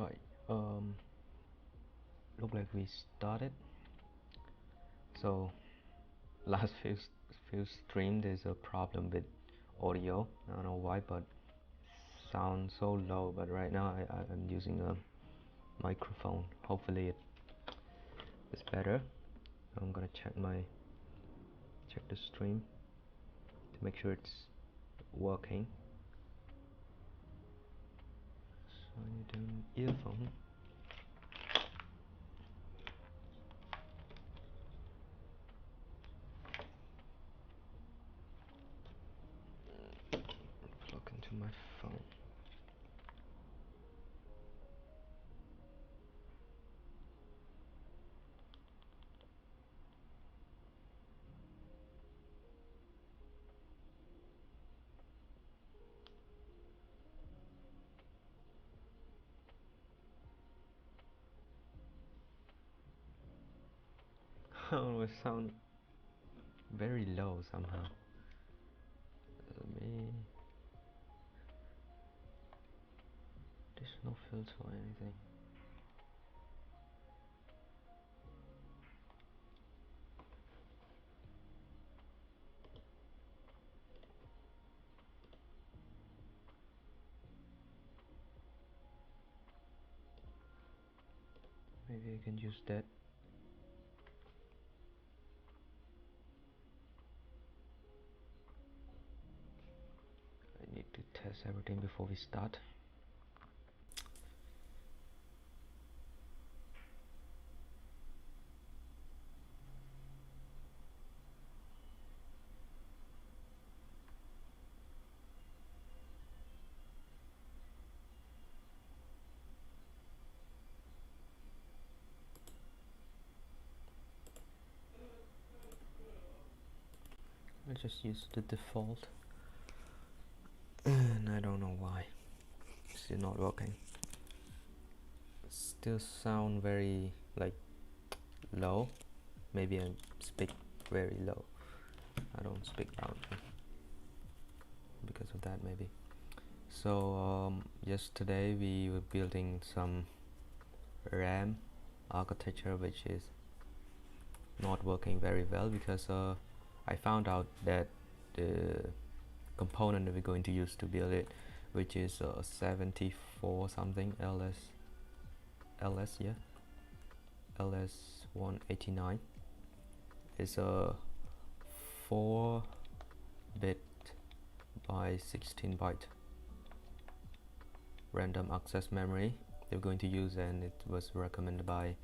Alright, look like we started. So last few stream there's a problem with audio. I don't know why, but sound so low. But right now I'm using a microphone. Hopefully it is better. I'm gonna check the stream to make sure it's working. So you do an earphone. Plug into my phone. Oh, it sounds very low somehow. Let me. There's no filter or anything. Maybe I can use that. I need to test everything before we start. I just use the default, and I don't know why it's still not working. Still sound very like low. Maybe I speak very low. I don't speak loudly because of that maybe. So yesterday we were building some RAM architecture which is not working very well because I found out that the component that we're going to use to build it, which is 74 something LS yeah, LS 189, is a 4-bit by 16-byte random access memory they're going to use, and it was recommended by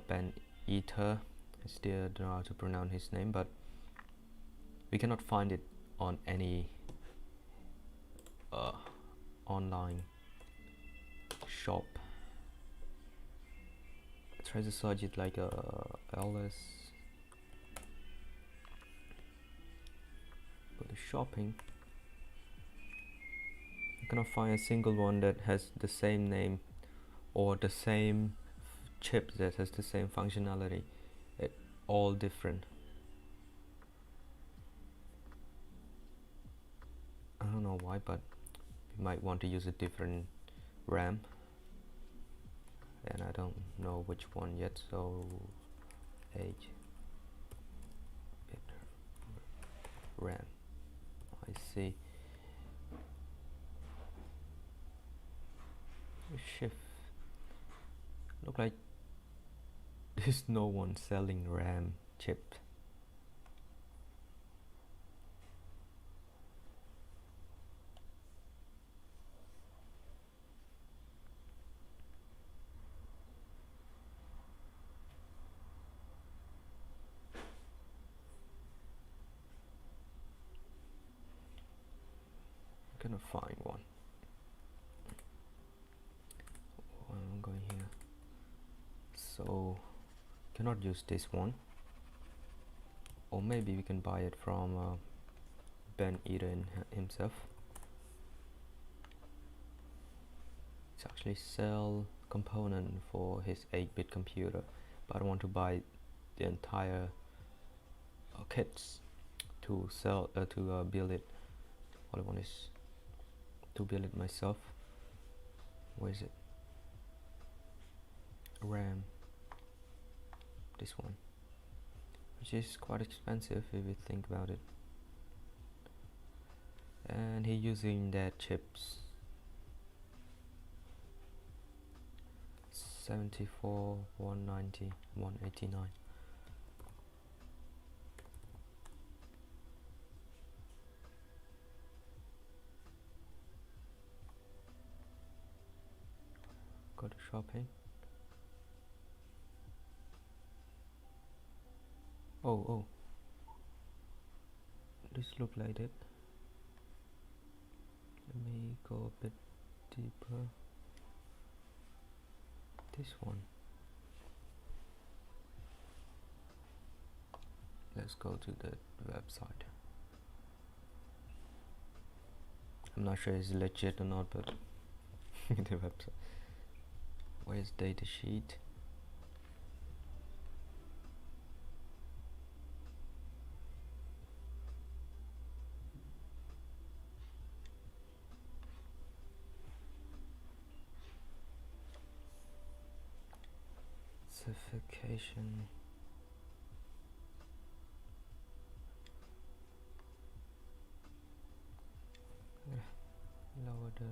Ben Eater. I still don't know how to pronounce his name, but we cannot find it on any online shop. I try to search it like LS, go to shopping. I cannot find a single one that has the same name or the same chip that has the same functionality. It all different. I don't know why, but we might want to use a different RAM, and I don't know which one yet. So 8-bit RAM, I see. Shift. Look like there's no one selling RAM chip. I'm gonna find one. I'm going here. So cannot use this one, or maybe we can buy it from Ben Eden himself. It's actually sell component for his 8-bit computer, but I want to buy the entire kits to sell to build it. All I want is to build it myself. Where is it? RAM, this one, which is quite expensive if you think about it. And he's using that chips 74, 190, 189. Go to shopping. Oh, this look like it. Let me go a bit deeper. This one. Let's go to the website. I'm not sure it's legit or not, but the website. Where's data sheet? Specification. Lower the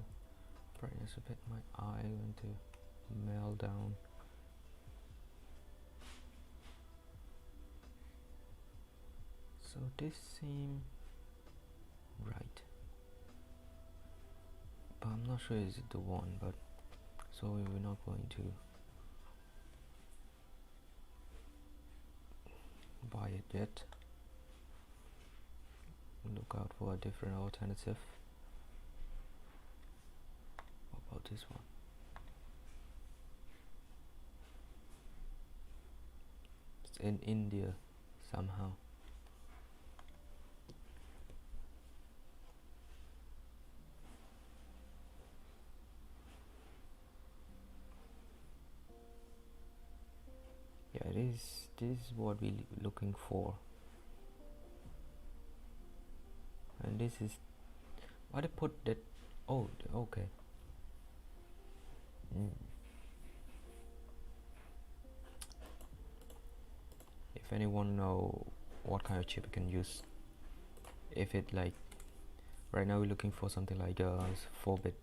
brightness a bit. My eye going to melt down. So this seems right, but I'm not sure is it the one. But so we're not going to buy it yet. Look out for a different alternative. What about this one? It's in India somehow. Yeah, it is. This is what we're looking for. And this is why they put that. Oh, okay. If anyone know what kind of chip you can use, if it like right now we're looking for something like a 4-bit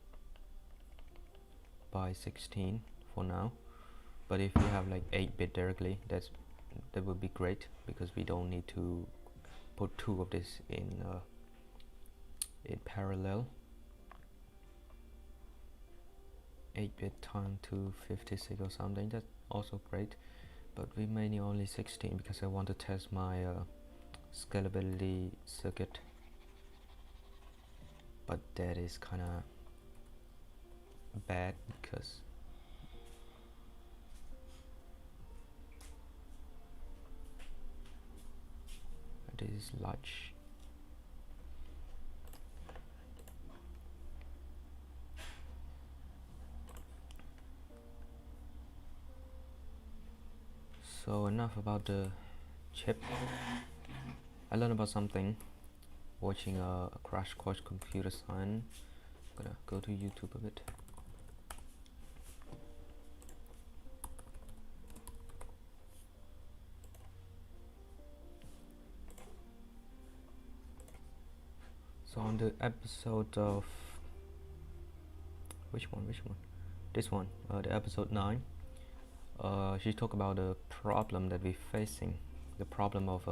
by 16 for now, but if you have like 8-bit directly, that would be great, because we don't need to put two of this in parallel. 8-bit time to 56 or something, that's also great, but we may need only 16 because I want to test my scalability circuit, but that is kind of bad because this is large. So enough about the chip. I learned about something watching a crash course computer science. I'm gonna go to YouTube a bit. So on the episode of which one? This one, the episode 9. She talked about the problem that we're facing, the problem of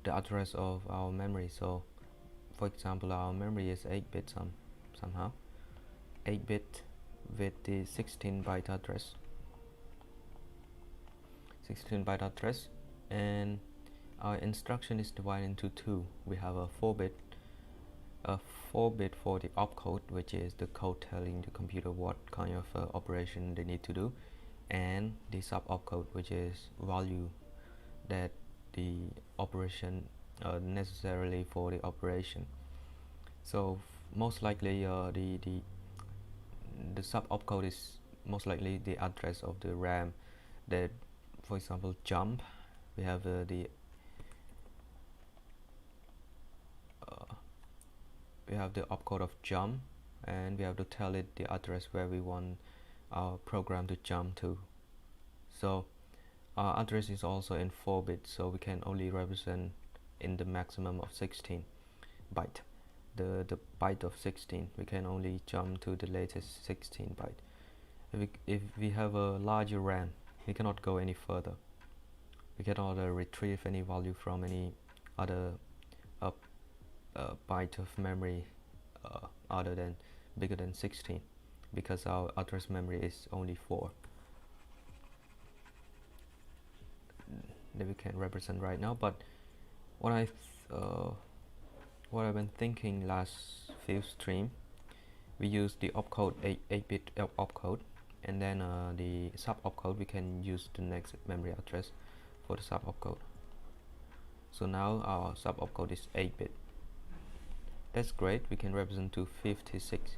the address of our memory. So, for example, our memory is 8-bit somehow, 8-bit with the 16-byte address, 16-byte address, and our instruction is divided into two. We have a 4-bit for the opcode, which is the code telling the computer what kind of operation they need to do, and the sub opcode, which is value that the operation necessarily for the operation. So most likely the sub opcode is most likely the address of the RAM. That, for example, jump, we have the opcode of jump, and we have to tell it the address where we want our program to jump to. So our address is also in 4 bits, so we can only represent in the maximum of 16 byte. The byte of 16, we can only jump to the latest 16 byte. If we have a larger RAM, we cannot go any further. We cannot retrieve any value from any other byte of memory other than bigger than 16, because our address memory is only 4 that we can represent right now. But what I've been thinking last few stream, we use the opcode 8-bit opcode, and then the sub opcode we can use the next memory address for the sub opcode. So now our sub opcode is 8-bit. That's great. We can represent to 56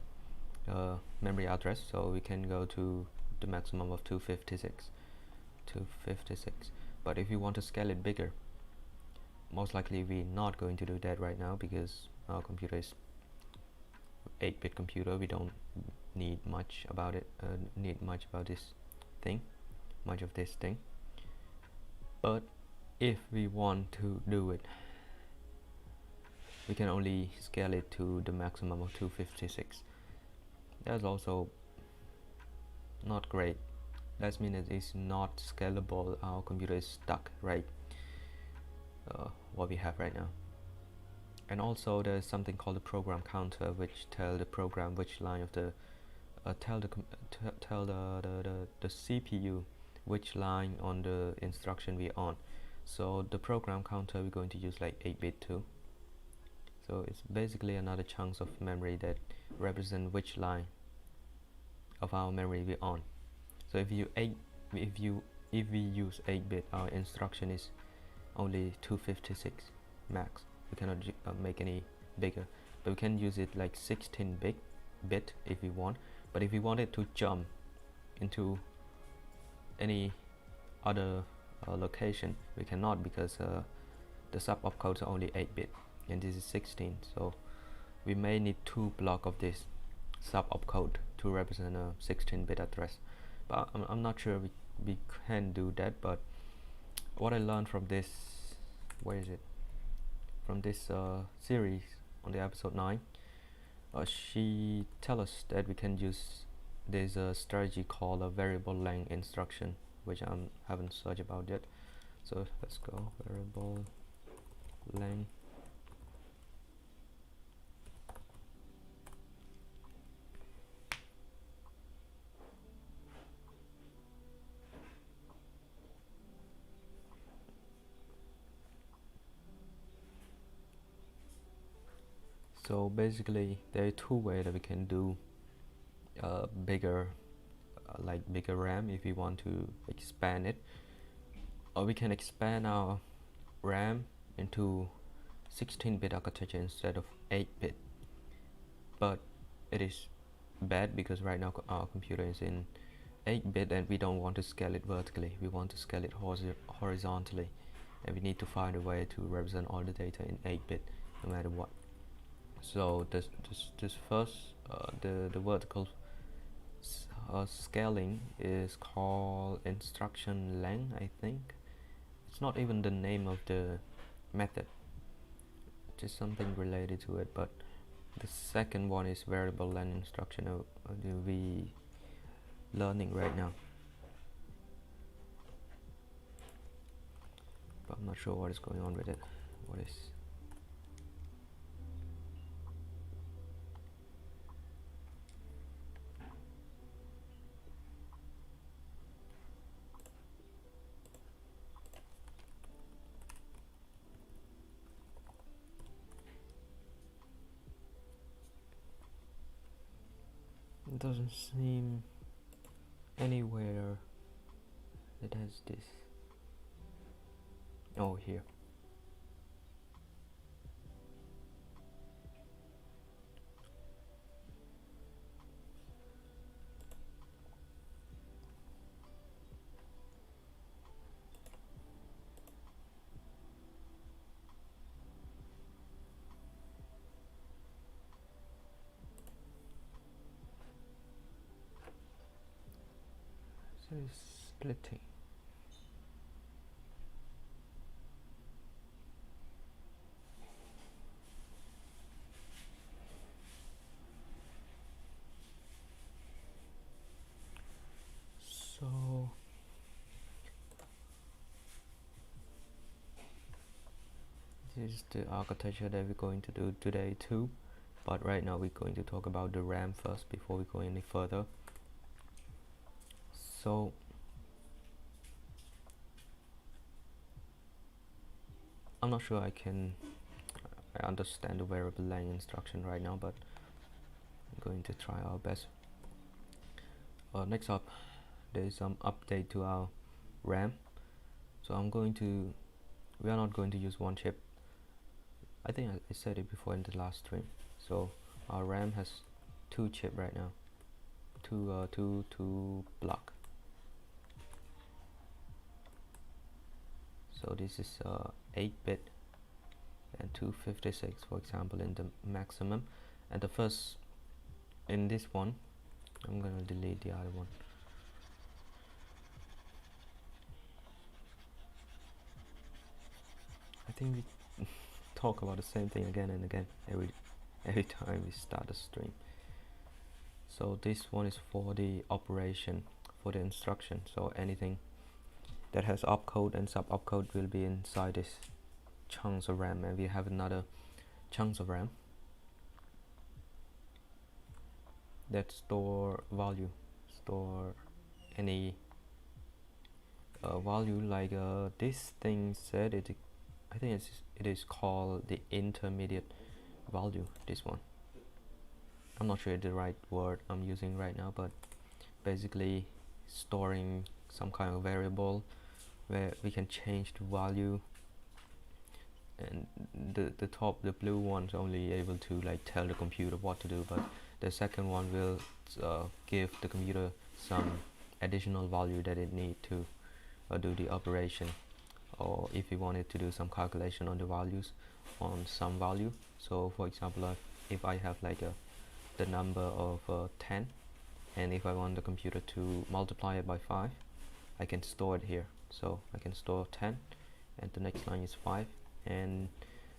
memory address, so we can go to the maximum of 256. But if you want to scale it bigger, most likely we're not going to do that right now, because our computer is 8-bit computer. We don't need much about it, much of this thing. But if we want to do it, we can only scale it to the maximum of 256. That's also not great. That means it is not scalable. Our computer is stuck, right? What we have right now. And also there's something called the program counter, which tell the program which line of the tell the CPU which line on the instruction we're on. So the program counter we're going to use like 8-bit too. So it's basically another chunk of memory that represent which line of our memory we're on. So if we use 8-bit, our instruction is only 256 max. We cannot make any bigger, but we can use it like 16-bit if we want. But if we wanted to jump into any other location, we cannot, because the sub opcodes are only 8-bit and this is 16. So we may need 2 blocks of this sub opcode to represent a 16-bit address. But I'm not sure we can do that. But what I learned from this, from this series on the episode 9, she tell us that we can use this strategy called a variable length instruction, which I haven't searched about yet. So let's go variable length. So basically there are 2 ways that we can do bigger RAM if we want to expand it. Or we can expand our RAM into 16-bit architecture instead of 8-bit. But it is bad because right now our computer is in 8-bit and we don't want to scale it vertically. We want to scale it horizontally, and we need to find a way to represent all the data in 8-bit no matter what. So this first the vertical scaling is called instruction length, I think. It's not even the name of the method, just something related to it. But the second one is variable length instruction we learning right now. But I'm not sure what is going on with it. It doesn't seem anywhere that has this. Oh, here. is splitting. So this is the architecture that we're going to do today too, but right now we're going to talk about the RAM first before we go any further. So I'm not sure I understand the variable length instruction right now, but I'm going to try our best. Next up, there is some update to our RAM. So we are not going to use one chip. I think I said it before in the last stream. So our RAM has two chip right now, two block. So this is 8-bit and 256, for example, in the maximum. And the first in this one, I'm gonna delete the other one. I think we talk about the same thing again and again every time we start a stream. So this one is for the operation, for the instruction. So anything that has opcode and sub opcode will be inside this chunks of RAM, and we have another chunks of RAM that store value, store any value, like this thing said it. I think it is called the intermediate value. This one, I'm not sure the right word I'm using right now, but basically storing some kind of variable where we can change the value, and the blue one's only able to like tell the computer what to do, but the second one will give the computer some additional value that it need to do the operation, or if we wanted to do some calculation on the values on some value. So for example, if I have like the number of 10, and if I want the computer to multiply it by 5, I can store it here. So I can store 10, and the next line is 5, and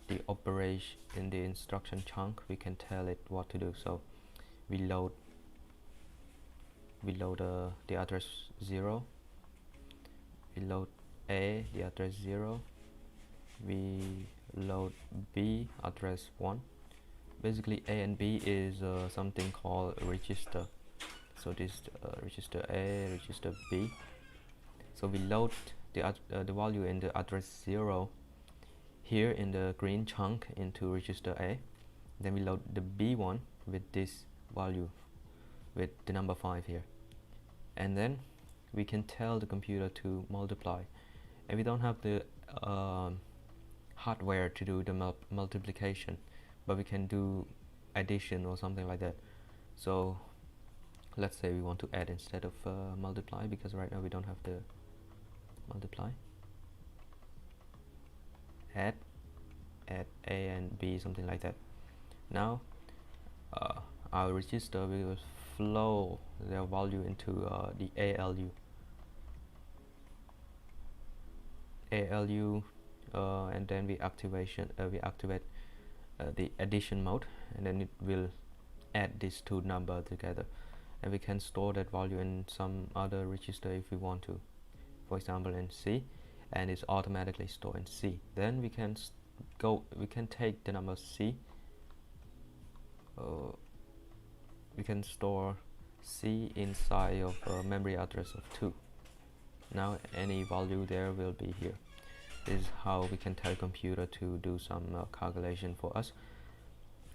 the operation in the instruction chunk, we can tell it what to do. So we load the address 0, we load A, the address 0, we load B, address 1. Basically A and B is something called register. So this register A, register B. So we load the value in the address 0 here in the green chunk into register A. Then we load the B one with this value, with the number 5 here. And then we can tell the computer to multiply. And we don't have the hardware to do the multiplication, but we can do addition or something like that. So let's say we want to add instead of multiply, because right now we don't have the multiply. Add A and B, something like that. Now our register will flow their value into the ALU, and then we activate the addition mode, and then it will add these two numbers together, and we can store that value in some other register if we want to, for example in C, and it's automatically stored in C. Then we can take the number C, we can store C inside of a memory address of 2. Now any value there will be here. This is how we can tell computer to do some calculation for us,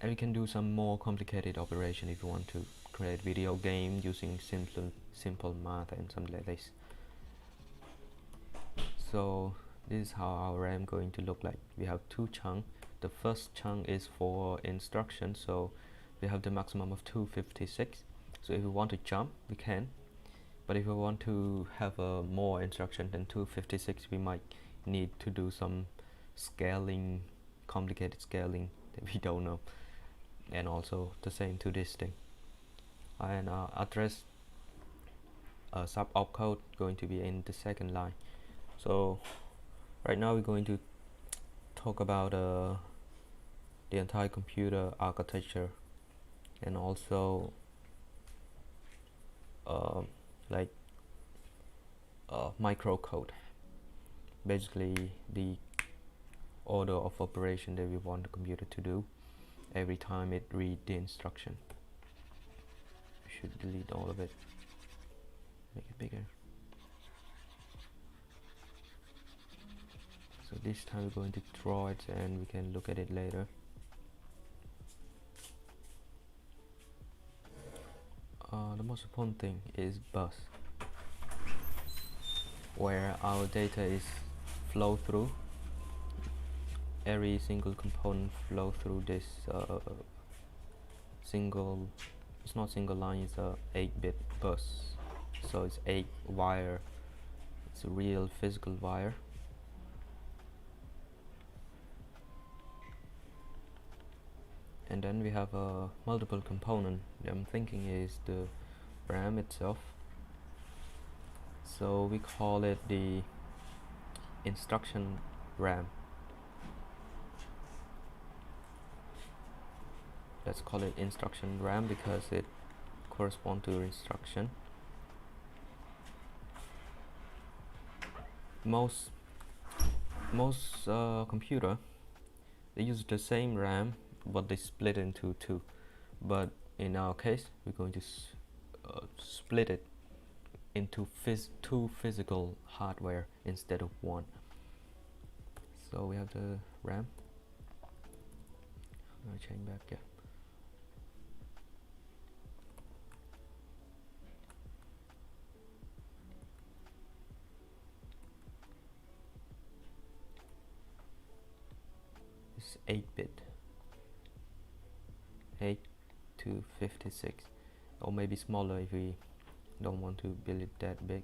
and we can do some more complicated operation if you want to create video game using simple math and something like this. So this is how our RAM going to look like. We have two chunks. The first chunk is for instruction, so we have the maximum of 256. So if we want to jump, we can, but if we want to have more instruction than 256, we might need to do some scaling, complicated scaling that we don't know, and also the same to this thing. And address sub opcode going to be in the second line. So right now we're going to talk about the entire computer architecture, and also like microcode, basically the order of operation that we want the computer to do every time it reads the instruction. We should delete all of it, make it bigger. So this time we're going to draw it and we can look at it later. The most important thing is bus, where our data is flow through. Every single component flow through this single, it's not single line, it's a 8-bit bus. So it's 8 wire, it's a real physical wire. And then we have a multiple component. I'm thinking is the RAM itself. So we call it the instruction RAM. Let's call it instruction RAM because it corresponds to instruction. Most computer, they use the same RAM, but they split into two. But in our case, we're going to split it into two physical hardware instead of one. So we have the RAM. I'll change back, yeah. It's 8-bit, 8 to 56, or maybe smaller if we don't want to build it that big,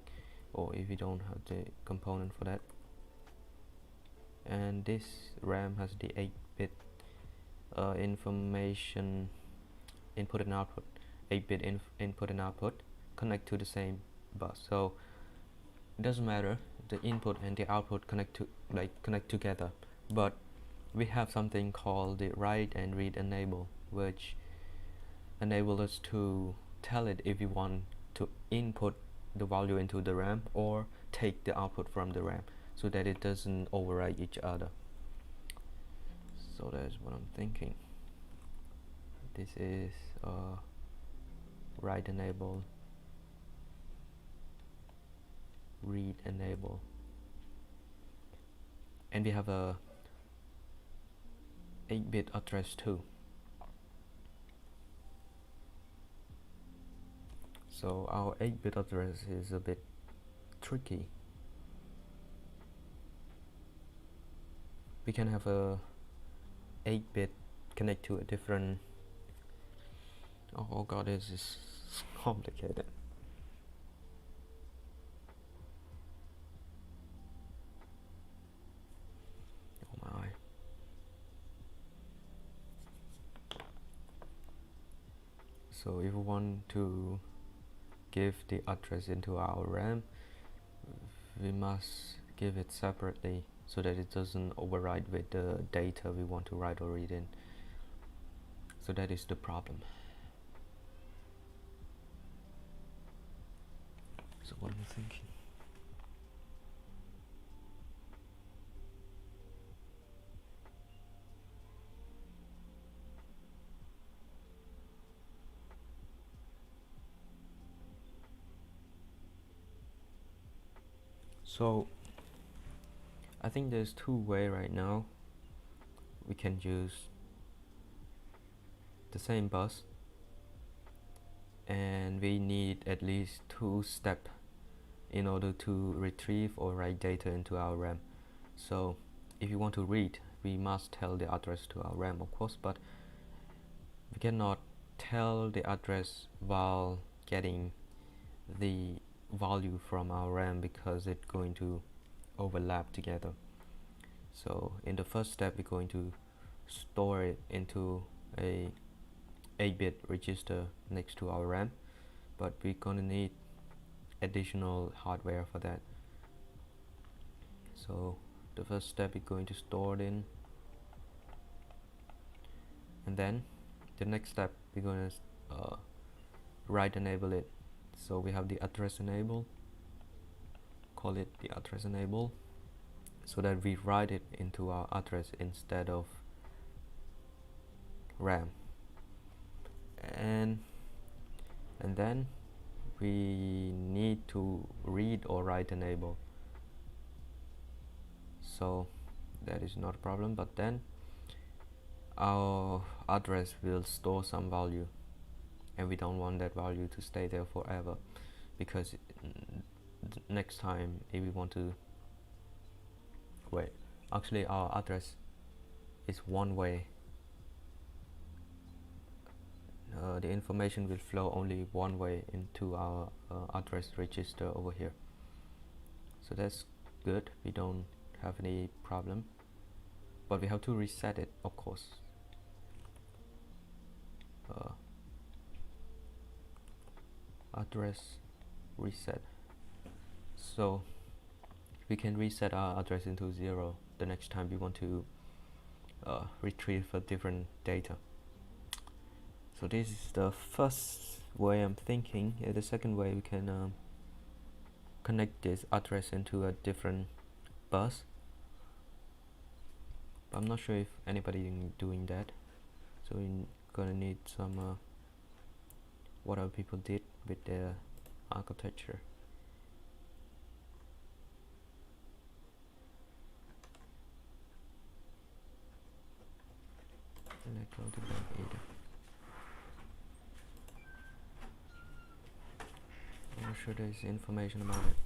or if we don't have the component for that. And this RAM has the 8-bit information input and output, 8-bit input and output connect to the same bus. So it doesn't matter, the input and the output connect together, but we have something called the write and read enable, which enable us to tell it if we want to input the value into the RAM or take the output from the RAM, so that it doesn't override each other. So that's what I'm thinking. This is write enable, read enable, and we have a 8-bit address too. So our 8-bit address is a bit tricky. We can have a 8-bit connect to a different, oh god, this is complicated. Oh my. So if we want to give the address into our RAM, we must give it separately so that it doesn't override with the data we want to write or read in. So that is the problem. So what am I thinking? So I think there's two ways right now. We can use the same bus, and we need at least 2 steps in order to retrieve or write data into our RAM. So if you want to read, we must tell the address to our RAM, of course, but we cannot tell the address while getting the value from our RAM because it's going to overlap together. So in the first step, we're going to store it into a 8-bit register next to our RAM, but we're gonna need additional hardware for that. So the first step is going to store it in, and then the next step we're going to write enable it. So we have the address enable, call it the address enable, so that we write it into our address instead of RAM. And then we need to read or write enable, so that is not a problem, but then our address will store some value, and we don't want that value to stay there forever, because next time if we want to wait, actually our address is one way. The information will flow only one way into our address register over here, so that's good, we don't have any problem, but we have to reset it, of course. Address reset, so we can reset our address into 0 the next time we want to retrieve a different data. So this is the first way I'm thinking. The second way, we can connect this address into a different bus, but I'm not sure if anybody doing that, so we're gonna need some what other people did with their architecture. And I go to bank either. I'm not sure there's information about it.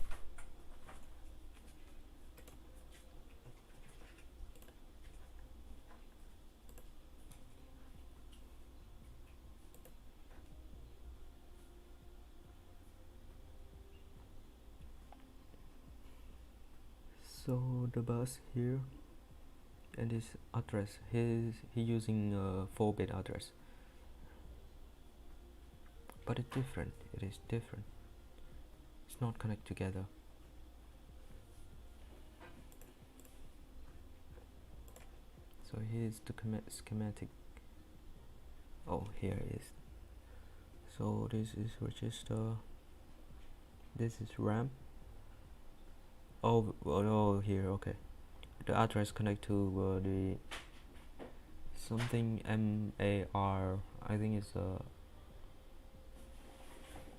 So the bus here and this address, he using a 4-bit address, but it's different. It is different. It's not connect together. So here's the schematic. Oh, here it is. So this is register. This is RAM. Oh, here, okay. The address connect to the something MAR. I think it's a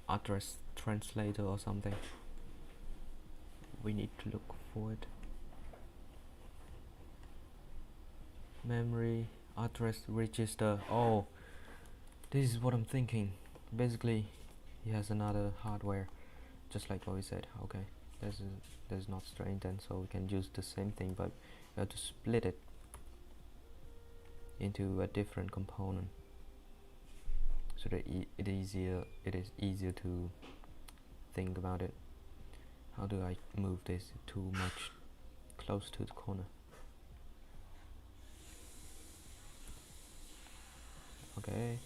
address translator or something. We need to look for it. Memory address register. Oh, this is what I'm thinking. Basically, he has another hardware, just like what we said. Okay, there's not strange then, so we can use the same thing, but we have to split it into a different component, so that it is easier to think about it. How do I move this too much close to the corner? Okay,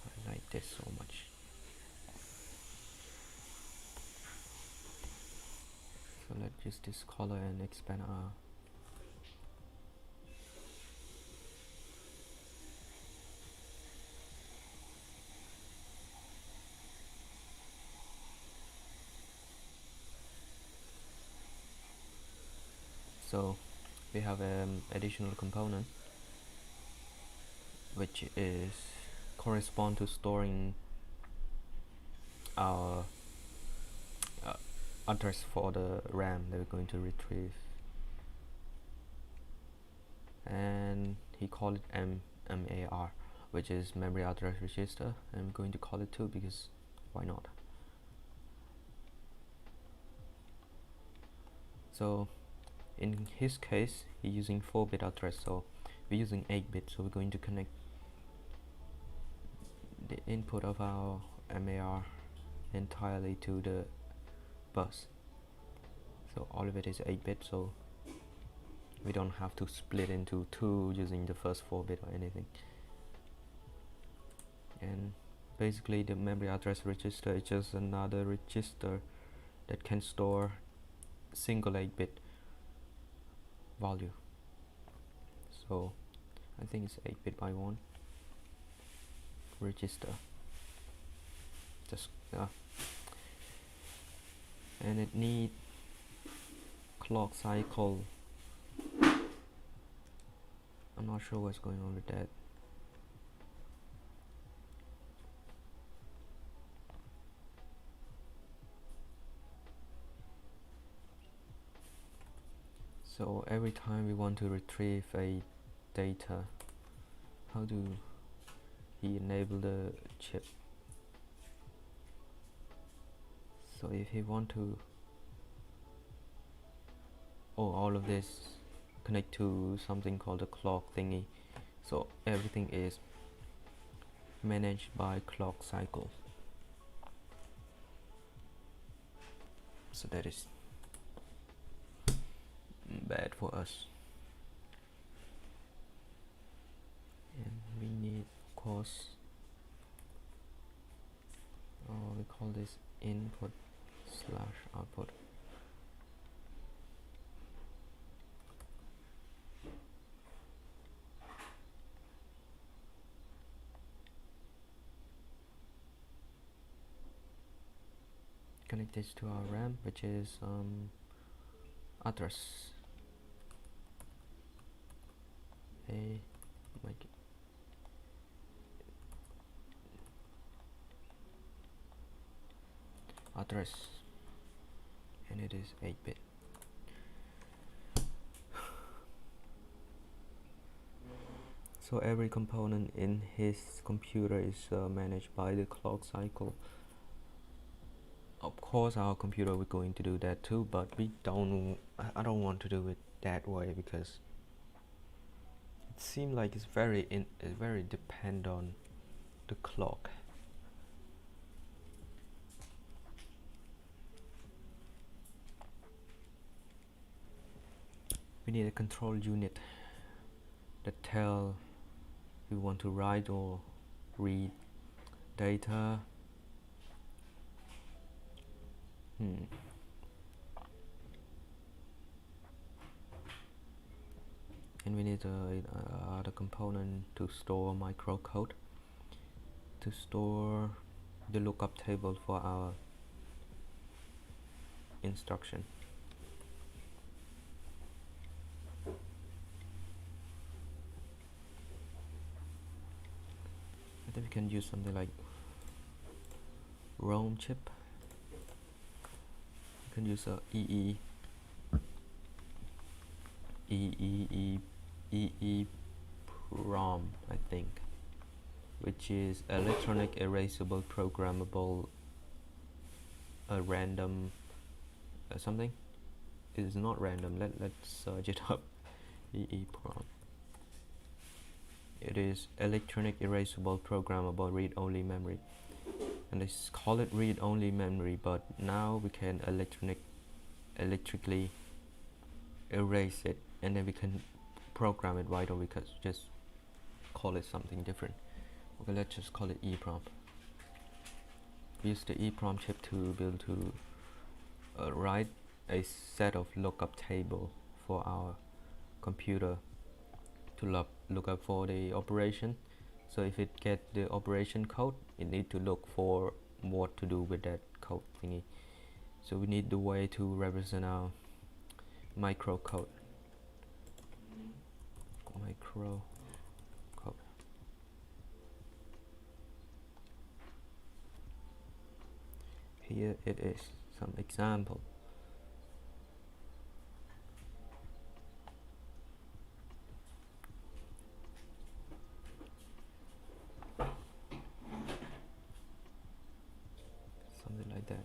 I like this so much. So let's use this color and expand our so we have an additional component which is correspond to storing our address for the RAM that we're going to retrieve, and he called it MAR, which is memory address register. I'm going to call it 2 because why not? So in his case, he's using 4-bit address, so we're using 8-bit, so we're going to connect the input of our MAR entirely to the bus. So all of it is 8-bit, so we don't have to split into 2 using the first 4-bit or anything. And basically the memory address register is just another register that can store single 8-bit value. So I think it's 8-bit by 1 register. Just and it need clock cycle. I'm not sure what's going on with that. So every time we want to retrieve a data, how do he enable the chip? So if he want to, all of this connect to something called a clock thingy. So everything is managed by clock cycle. So that is bad for us. And we need, of course, we call this input slash output. Connect this to our RAM, which is address address, and it is 8-bit. So every component in his computer is managed by the clock cycle. Of course our computer we're going to do that too, but I don't want to do it that way, because it seems like it's very dependent on the clock. We need a control unit that tell we want to write or read data. And we need the component to store microcode, to store the lookup table for our instruction. I think we can use something like ROM chip. We can use a EEPROM, I think, which is electronic erasable programmable random something. It is not random. Let's search it up. EEPROM. It is electronic erasable programmable read-only memory, and they call it read-only memory, but now we can electrically erase it, and then we can program it right away. Because just call it something different. Okay, let's just call it EEPROM. We use the EEPROM chip to be able to write a set of lookup table for our computer to look up for the operation. So if it get the operation code, it need to look for what to do with that code thingy. So we need the way to represent our microcode. Here it is, some example. Something like that.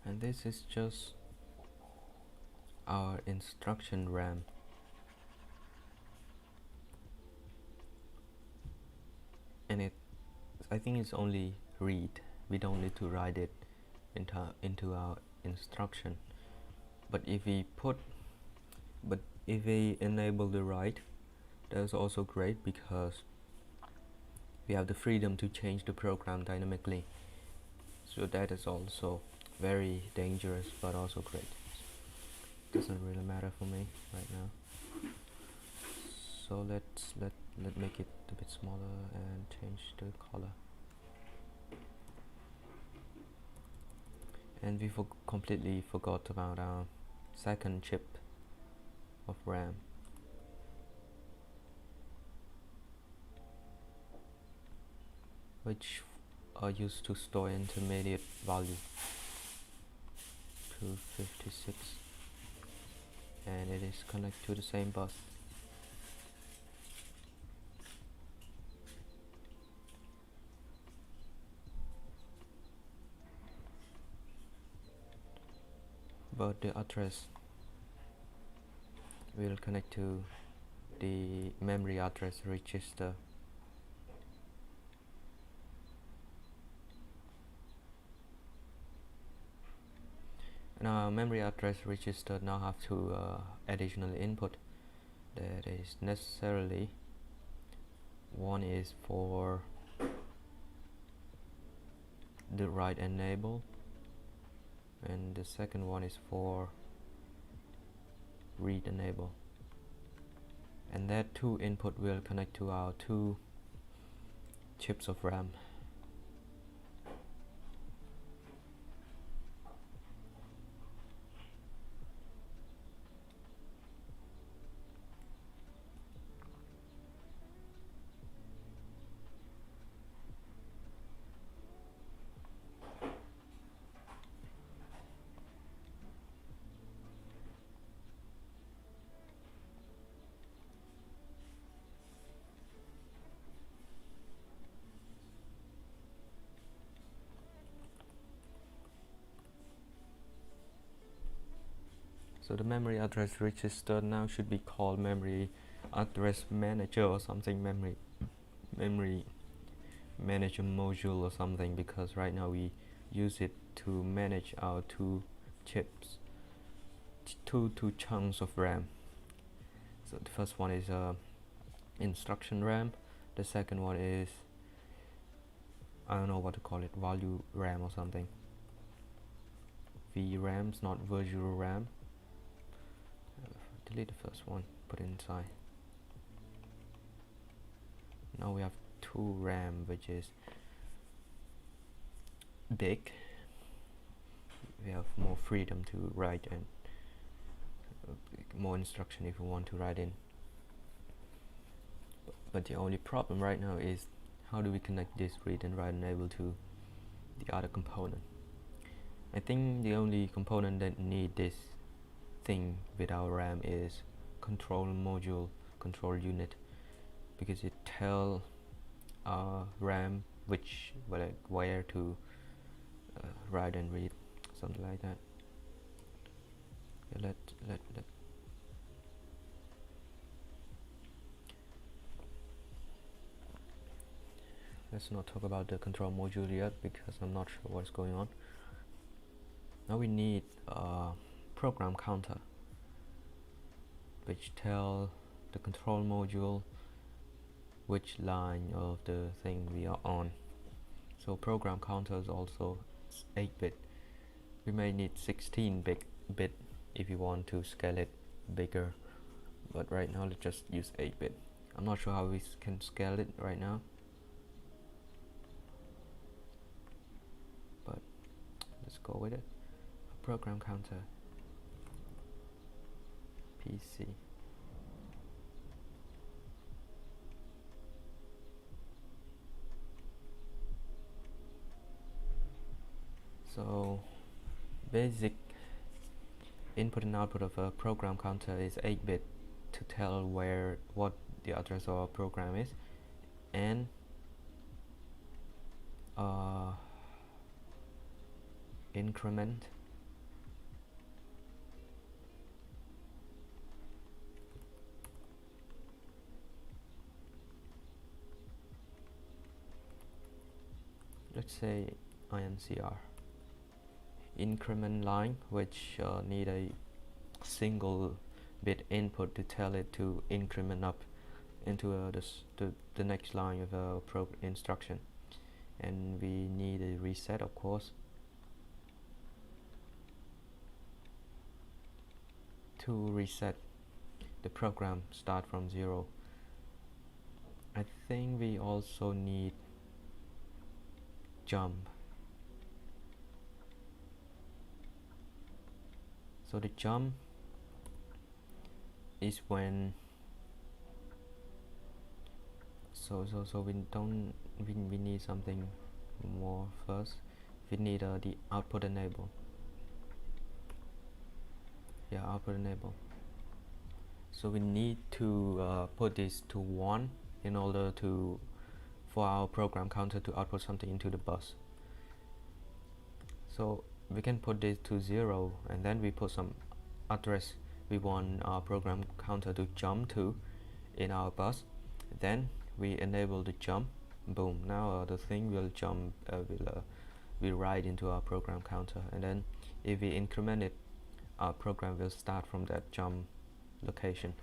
And this is just our instruction RAM. I think it's only read. We don't need to write it into our instruction. But if we enable the write, that's also great because we have the freedom to change the program dynamically. So that is also very dangerous, but also great. Doesn't really matter for me right now. So let's make it a bit smaller and change the color. And we completely forgot about our second chip of RAM. Which are used to store intermediate value 256, and it is connected to the same bus. But the address will connect to the memory address register. Now memory address register now have two additional input. That is necessarily one is for the write enable, and the second one is for read enable, and that two input will connect to our two chips of RAM. So the memory address register now should be called memory address manager or something, memory manager module or something, because right now we use it to manage our two chips, two chunks of RAM. So the first one is instruction RAM, the second one is, I don't know what to call it, value RAM or something. VRAMs, not virtual RAM. Delete the first one, put it inside. Now we have two RAM, which is big. We have more freedom to write and more instruction if we want to write in. But the only problem right now is how do we connect this read and write enable to the other component. I think the only component that need this thing with our RAM is control module, control unit, because it tell RAM where to write and read, something like that. Okay, let's not talk about the control module yet because I'm not sure what's going on. Now we need a program counter which tell the control module which line of the thing we are on. So program counter is also 8-bit. We may need 16-bit if you want to scale it bigger, but right now let's just use 8-bit. I'm not sure how we can scale it right now, but let's go with it. A program counter PC. So basic input and output of a program counter is 8-bit to tell what the address of our program is, and increment let's say incr increment line, which need a single bit input to tell it to increment up into the next line of a probe instruction. And we need a reset, of course, to reset the program start from 0. I think we also need jump. So the jump is when so we need something more first. We need the output enable. Yeah, output enable. So we need to put this to 1 in order to for our program counter to output something into the bus. So we can put this to 0 and then we put some address we want our program counter to jump to in our bus. Then we enable the jump. Boom, now the thing will jump, will write into our program counter, and then if we increment it, our program will start from that jump location.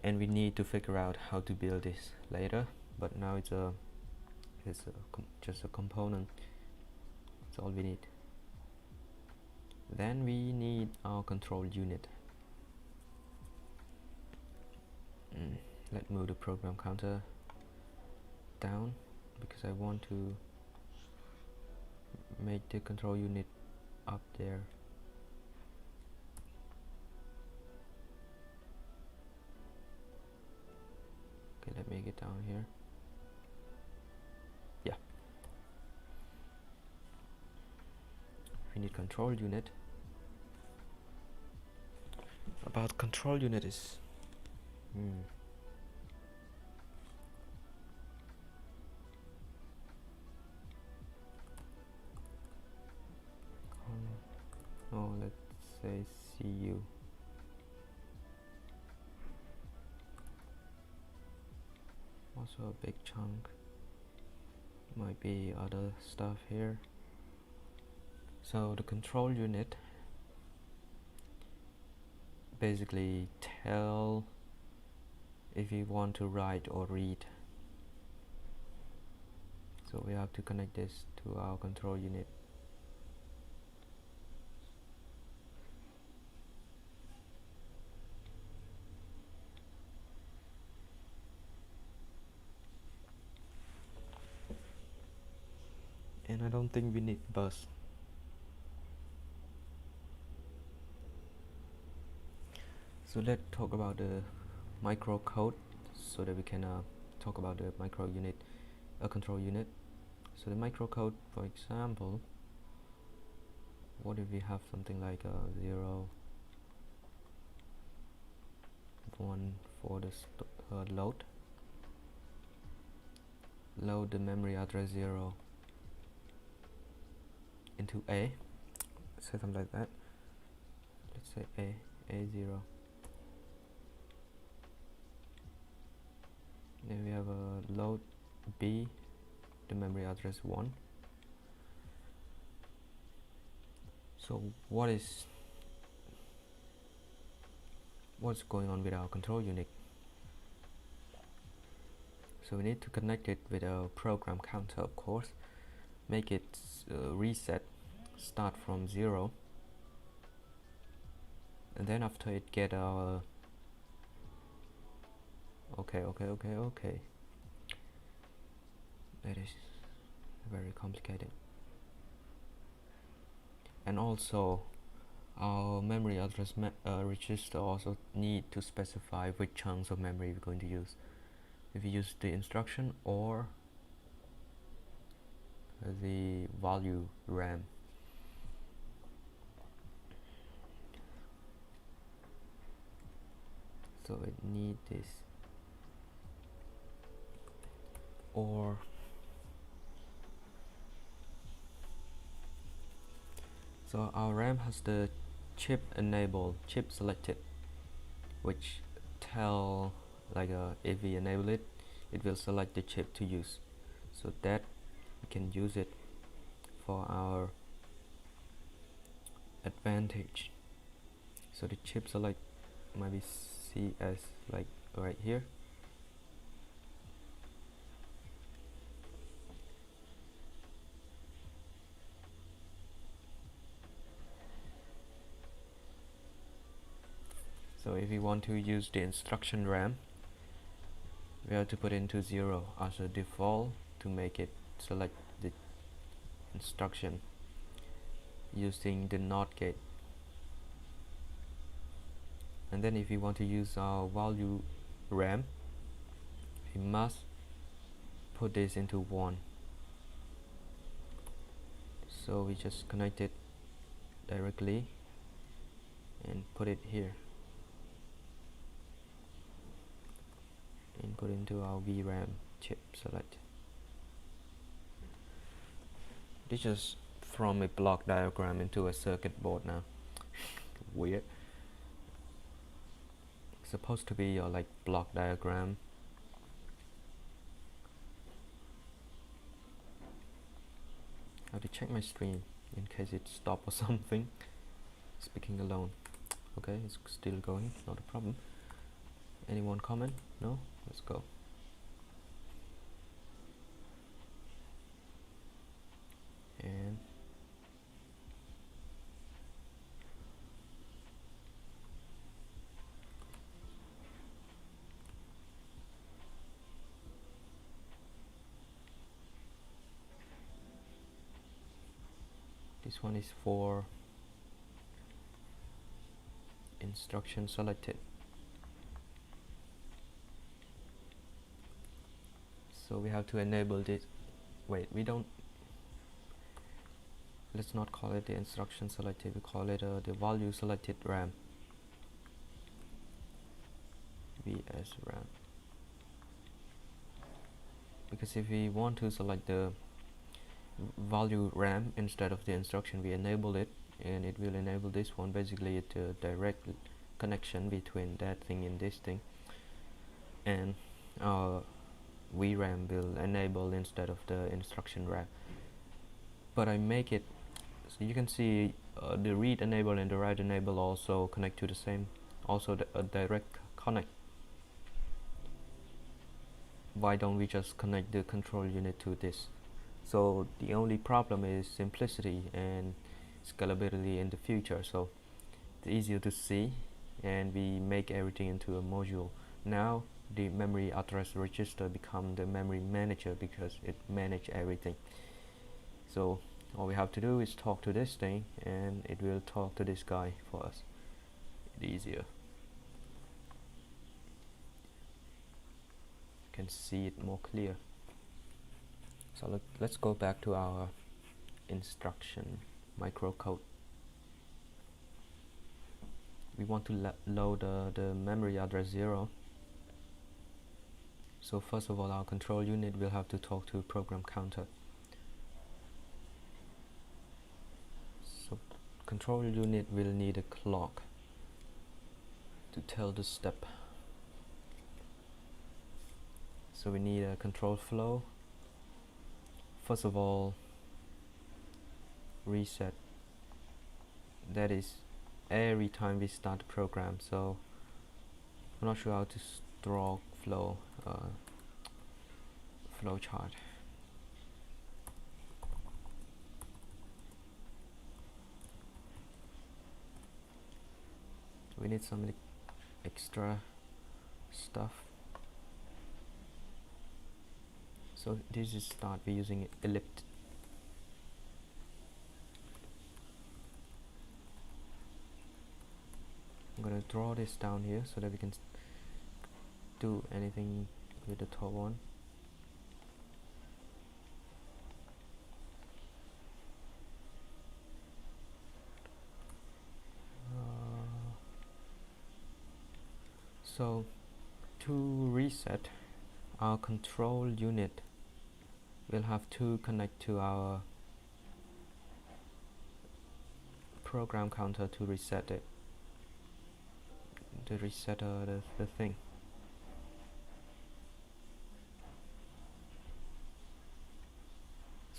And we need to figure out how to build this later, but now it's just a component. That's all we need. Then we need our control unit. Let's move the program counter down because I want to make the control unit up there. Okay, let me make it down here. Yeah. We need control unit. About control unit is let's say CU. Also a big chunk. Might be other stuff here. So the control unit basically tell if you want to write or read. So we have to connect this to our control unit. And I don't think we need bus. So let's talk about the micro code so that we can talk about the micro unit, control unit. So the micro code, for example, what if we have something like 0, 1 for the load the memory address 0 into A, say something like that. Let's say A0. Then we have a load B, the memory address 1. So what's going on with our control unit? So we need to connect it with a program counter, of course, make it reset, start from 0, and then after it get our okay, that is very complicated. And also our memory address register also need to specify which chunks of memory we're going to use, if we use the instruction or the value RAM. So it need this, or so our RAM has the chip selected, which tell like if we enable it, it will select the chip to use. So that we can use it for our advantage. So the chip select might be CS like right here. So if we want to use the instruction RAM, we have to put into 0 as a default to make it select the instruction using the NOT gate. And then if we want to use our value RAM, we must put this into 1. So we just connect it directly and put it here and put into our VRAM chip select. This is from a block diagram into a circuit board now. Weird. It's supposed to be your like block diagram. I have to check my stream in case it stopped or something. Speaking alone. Okay, it's still going, not a problem. Anyone comment? No? Let's go. And this one is for instruction selected. So we have to enable this. Wait, we don't. Let's not call it the instruction selected. We call it the value selected RAM. VS RAM. Because if we want to select the value RAM instead of the instruction, we enable it, and it will enable this one. Basically, it's a direct connection between that thing and this thing, and our VRAM will enable instead of the instruction RAM. But I make it so you can see the read enable and the write enable also connect to the same, also a direct connect. Why don't we just connect the control unit to this? So the only problem is simplicity and scalability in the future. So it's easier to see, and we make everything into a module. Now the memory address register become the memory manager because it manage everything. So all we have to do is talk to this thing, and it will talk to this guy for us. It's easier. You can see it more clear. So let's go back to our instruction microcode. We want to load the memory address 0. So first of all, our control unit will have to talk to program counter. So control unit will need a clock to tell the step. So we need a control flow. First of all, reset. That is every time we start the program. So I'm not sure how to draw flow chart. We need some extra stuff. So this is start. We're using ellipse. I'm gonna draw this down here so that we can do anything with the top one. So to reset, our control unit will have to connect to our program counter to reset it. To reset the thing.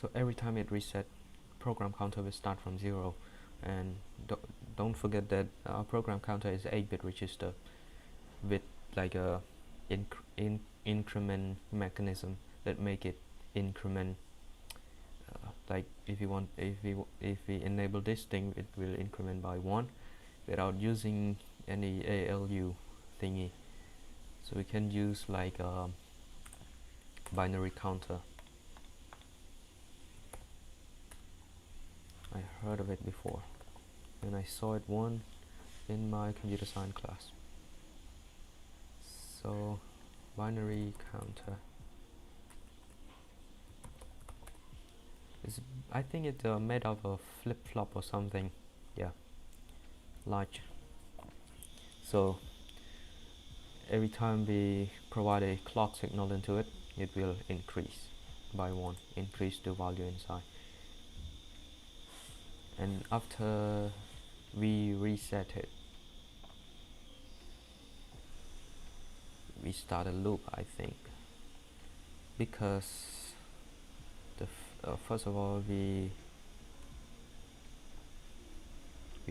So every time it reset, program counter will start from 0. And don't forget that our program counter is 8-bit register with like a increment mechanism that make it increment. Like if we enable this thing, it will increment by 1 without using any ALU thingy. So we can use like a binary counter. I heard of it before and I saw it once in my computer science class. So binary counter is, I think it's made of a flip-flop or something. Yeah, large. So every time we provide a clock signal into it, it will increase by 1, increase the value inside. And after we reset it, we start a loop, I think, because first of all we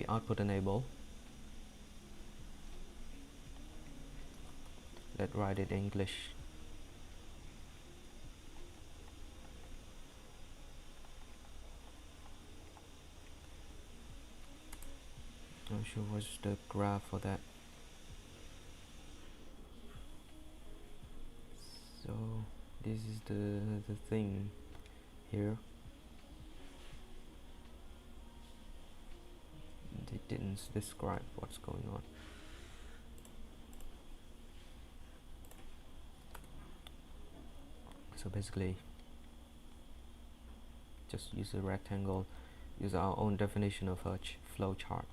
output enable. Let's write it English. Not sure what's the graph for that. So this is the thing here. They didn't describe what's going on. So basically just use a rectangle, use our own definition of a flow chart.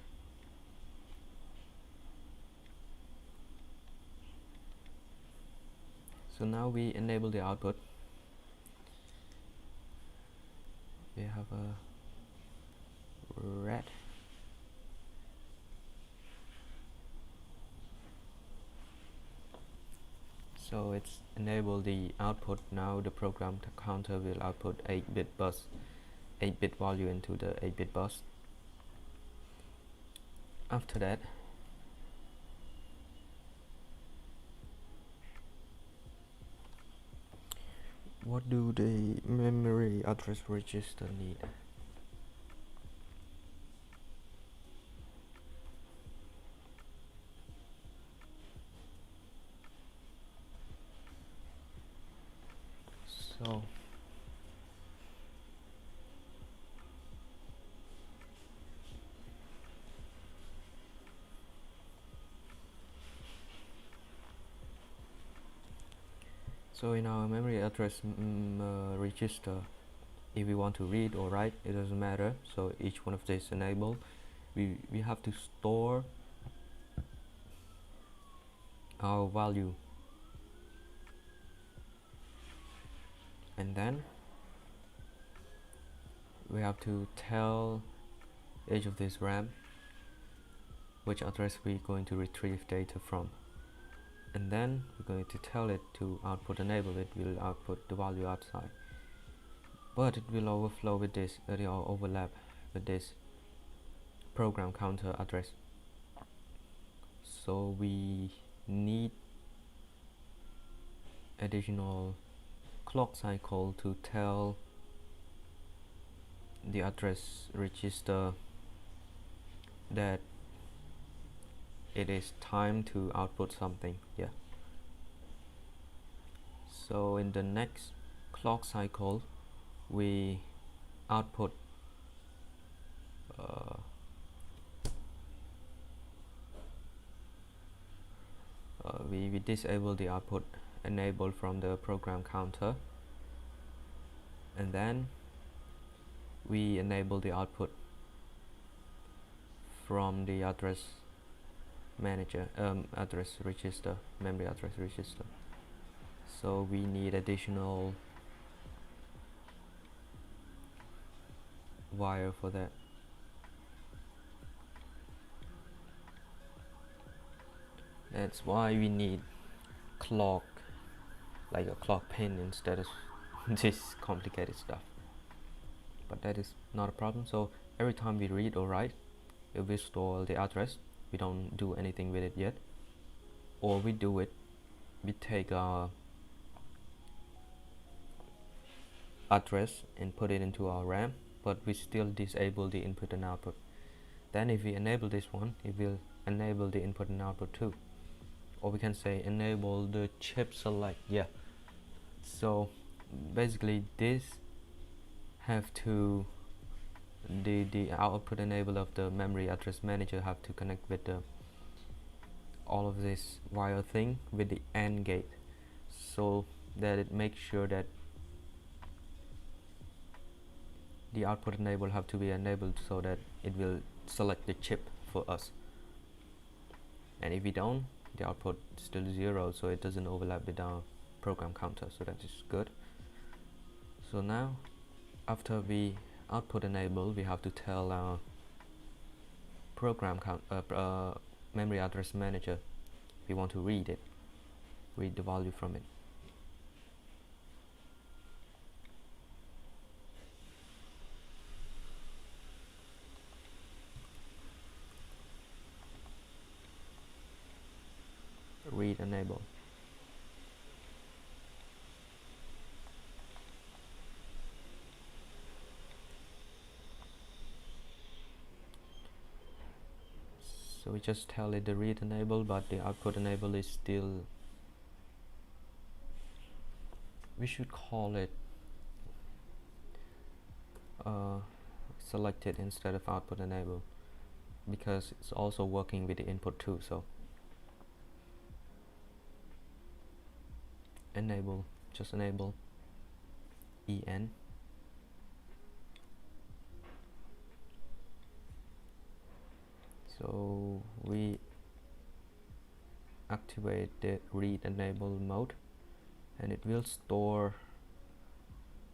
So now we enable the output. We have a red. So it's enabled the output. Now the program counter will output 8-bit bus, 8-bit value into the 8-bit bus. After that, what do the memory address register need? So in our memory address register, if we want to read or write, it doesn't matter. So each one of these enabled, we have to store our value, and then we have to tell each of this RAM which address we're going to retrieve data from, and then we're going to tell it to output enable. It will output the value outside, but it will overflow with this, it will overlap with this program counter address. So we need additional clock cycle to tell the address register that it is time to output something. Yeah. So in the next clock cycle, we output we disable the output enable from the program counter, and then we enable the output from the address manager, address register, memory address register. So we need additional wire for that. That's why we need clock, like a clock pin, instead of this complicated stuff. but that is not a problem. So every time we read or write, if we store the address, we don't do anything with it yet, or we do it, we take our address and put it into our RAM, but we still disable the input and output. Then if we enable this one, it will enable the input and output too, or we can say enable the chip select. Yeah, so basically this have to the output enable of the memory address manager have to connect with the all of this wire thing with the AND gate, so that it makes sure that the output enable have to be enabled so that it will select the chip for us. And if we don't, the output is still 0, so it doesn't overlap with our program counter, so that is good. So now after we output enable, we have to tell our program memory address manager we want to read the value from it. Read enable. So we just tell it the read enable, but the output enable is still, we should call it selected instead of output enable, because it's also working with the input too. So enable, just enable en. So we activate the read enable mode, and it will store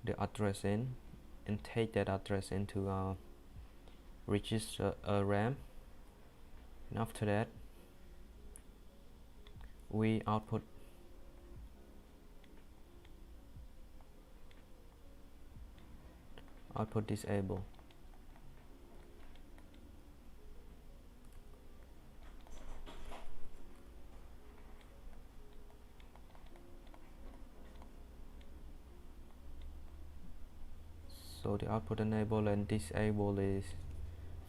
the address in and take that address into our register RAM, and after that we output disable. So the output enable and disable is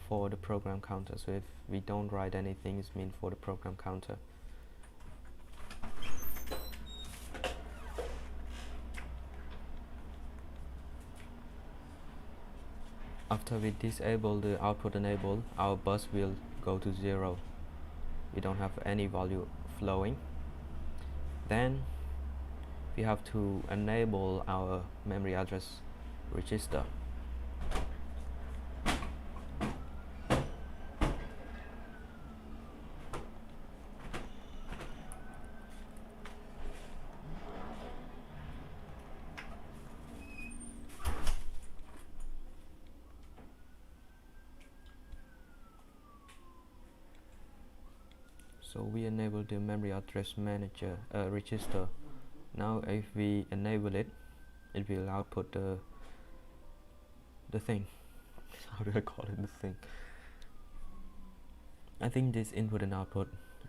for the program counter. So if we don't write anything, it's meant for the program counter. After we disable the output enable, our bus will go to 0. We don't have any value flowing. Then we have to enable our memory address register. So we enable the memory address manager register. Now if we enable it, it will output the thing. How do I call it, the thing? I think this input and output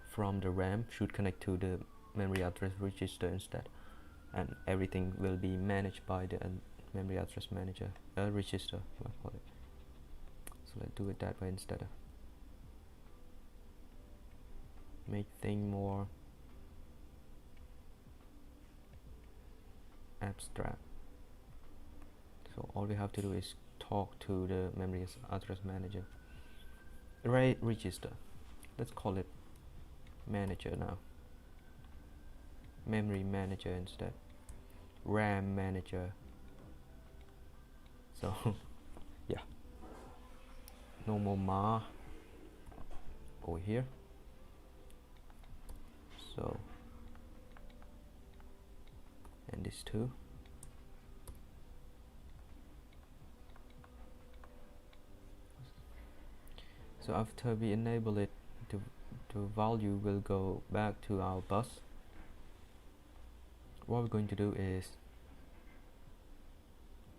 from the RAM should connect to the memory address register instead, and everything will be managed by the memory address manager register, I call it. So let's do it that way instead of make thing more abstract. So all we have to do is talk to the memory address manager. Array register, let's call it manager now. Memory manager instead. RAM manager. So yeah, no more ma over here. So and this too. So after we enable it, the value will go back to our bus. What we're going to do is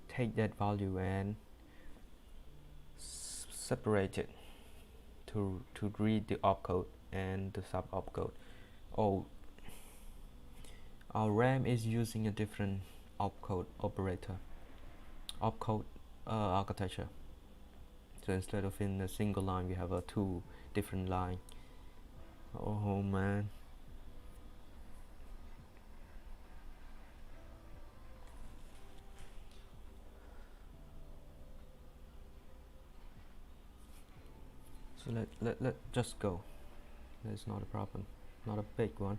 take that value and separate it to read the opcode and the sub opcode. Oh, our RAM is using a different opcode architecture. So instead of in a single line, we have a two different line. Oh man. So let just go. That's not a problem, not a big one.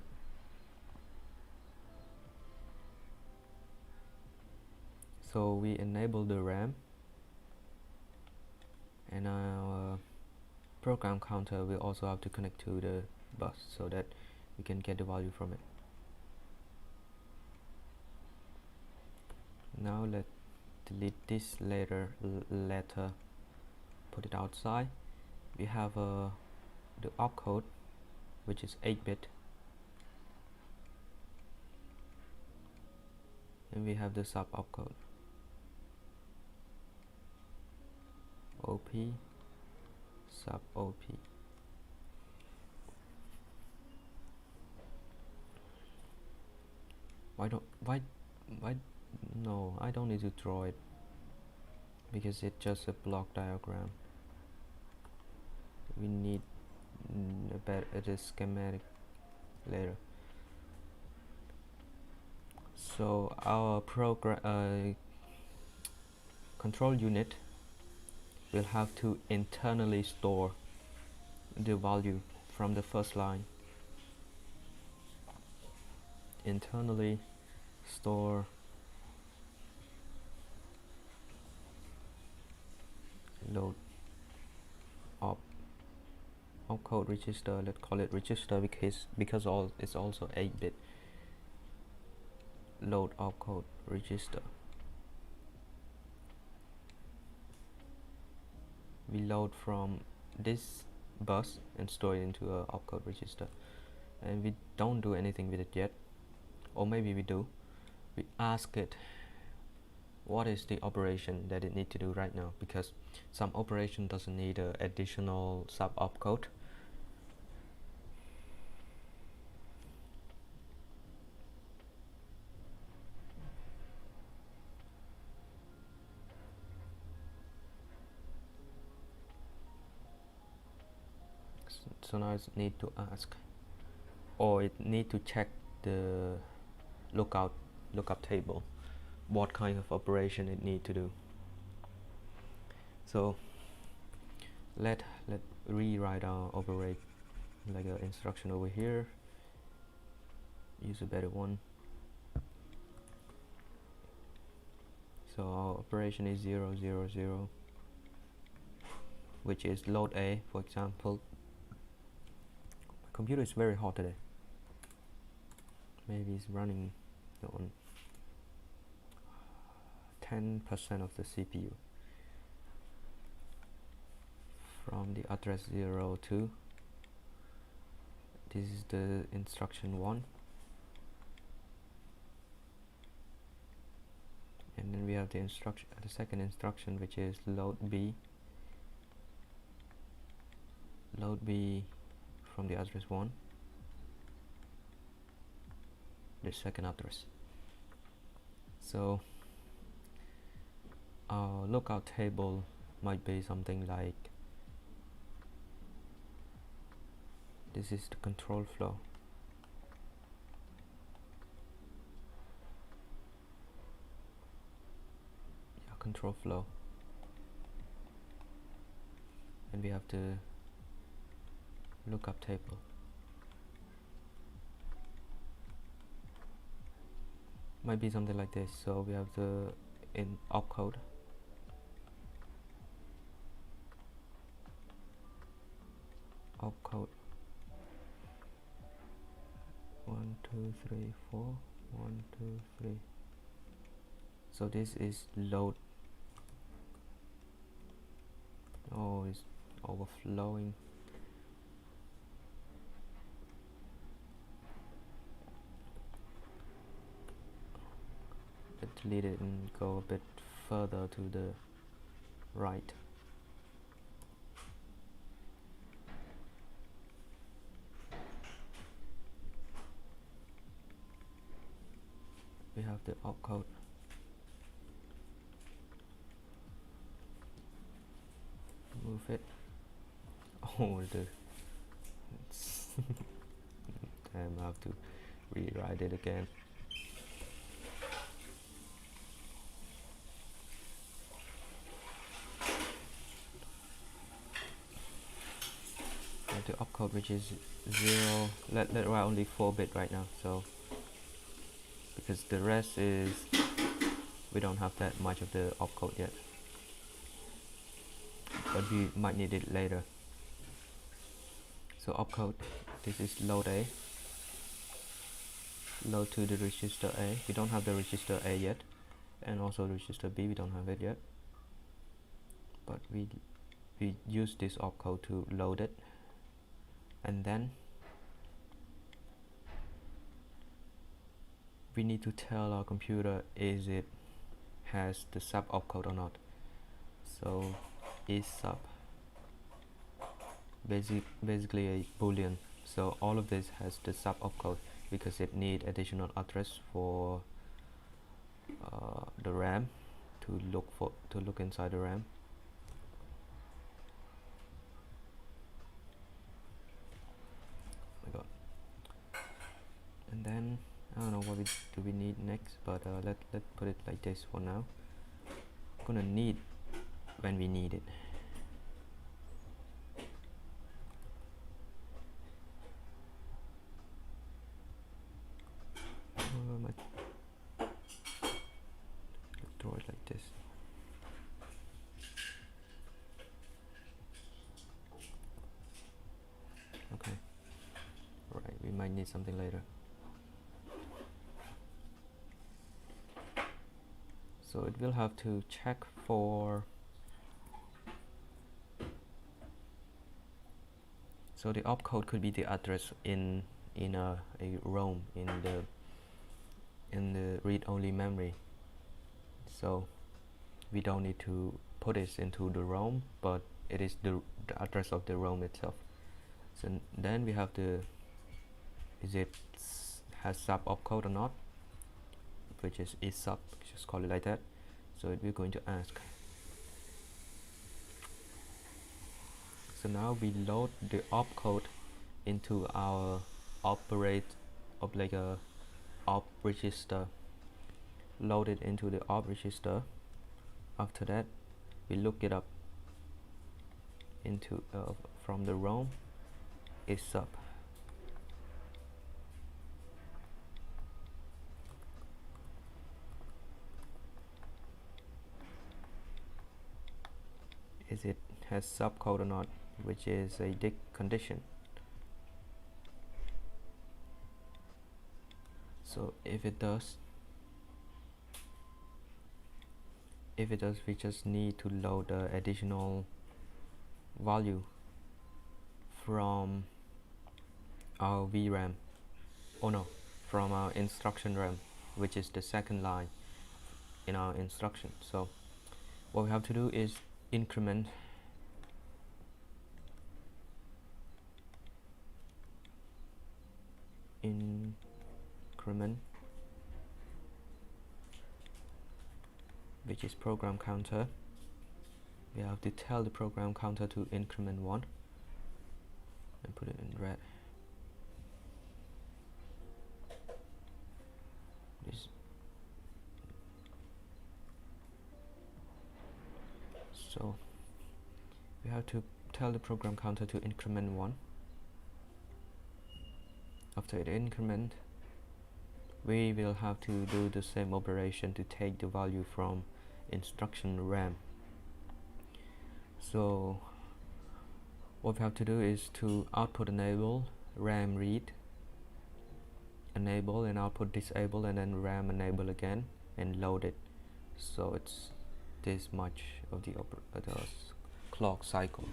So we enable the RAM, and our program counter will also have to connect to the bus so that we can get the value from it. Now let's delete this letter, put it outside. We have the opcode, which is 8-bit, and we have the sub opcode, OP, sub OP. Why no, I don't need to draw it because it's just a block diagram. We need a schematic later. So our program control unit will have to internally store the value from the first line. Internally store load opcode register. Let's call it register because it's also 8-bit. Load opcode register. We load from this bus and store it into a opcode register, and we don't do anything with it yet, or maybe we do. We ask it what is the operation that it need to do right now, because some operation doesn't need an additional sub opcode. So now it need to ask, or it need to check the lookup table, what kind of operation it need to do. So let rewrite our operate like an instruction over here. Use a better one. So our operation is 0 0 0, which is load A, for example. My computer is very hot today. Maybe it's running on 10% of the CPU. From the address 0 to, this is the instruction 1, and then we have the second instruction, which is load B from the address 1, the second address. So our lookout table might be something like this is the control flow. Yeah, control flow. And we have the lookup table. Might be something like this. So we have the opcode. Opcode 1 2 3 4 1 2 3. So this is load. Oh, it's overflowing. Let's delete it and go a bit further to the right. we have the opcode. Move it. Oh, damn, I have to rewrite it again. The opcode, which is 0, let write only 4-bit right now, so because the rest is, we don't have that much of the opcode yet, but we might need it later. So opcode, this is load A, load to the register A. We don't have the register A yet, and also register B, we don't have it yet, but we use this opcode to load it, and then we need to tell our computer is it has the sub opcode or not. So is sub, basically a boolean, so all of this has the sub opcode because it need additional address for the RAM to look inside the RAM. Oh my god. And then I don't know what do we need next, but let's put it like this for now. Gonna need when we need it. Let's draw it like this. Okay. Right, we might need something later. So it will have to check for, so the opcode could be the address in a ROM in the read-only memory. So we don't need to put it into the ROM, but it is the address of the ROM itself. So then we have the, is it has sub opcode or not, which is sub, just call it like that. So we're going to ask. So now we load the opcode into our op register. Load it into the op register. After that, we look it up into from the ROM is sub. Is it has subcode or not, which is a dig condition. So if it does, we just need to load the additional value from our VRAM, oh no, from our instruction RAM, which is the second line in our instruction. So what we have to do is increment which is program counter. We have to tell the program counter to increment 1 and put it in red. So we have to tell the program counter to increment 1. After it increment, we will have to do the same operation to take the value from instruction RAM. So what we have to do is to output enable, RAM read, enable, and output disable, and then RAM enable again and load it. So it's this much of the clock cycle.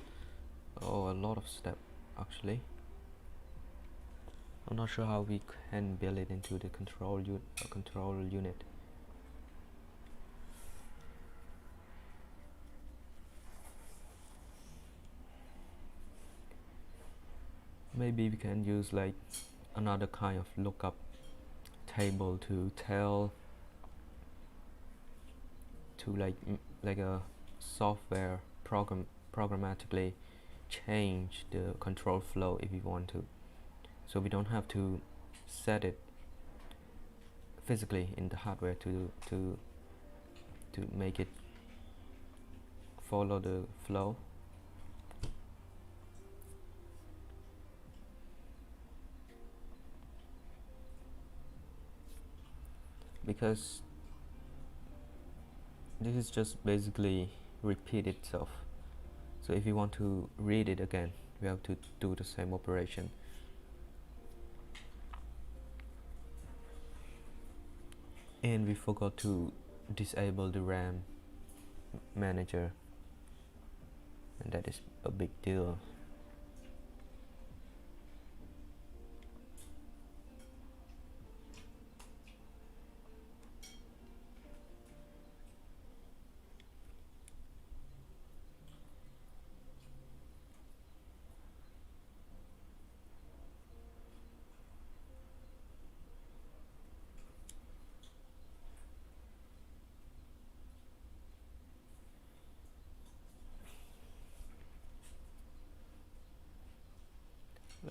Oh, a lot of step actually. I'm not sure how we can build it into the control unit. Maybe we can use like another kind of lookup table to tell to like a software programmatically change the control flow if we want to, so we don't have to set it physically in the hardware to make it follow the flow. Because this is just basically repeat itself, so if you want to read it again, we have to do the same operation. And we forgot to disable the RAM manager, and that is a big deal.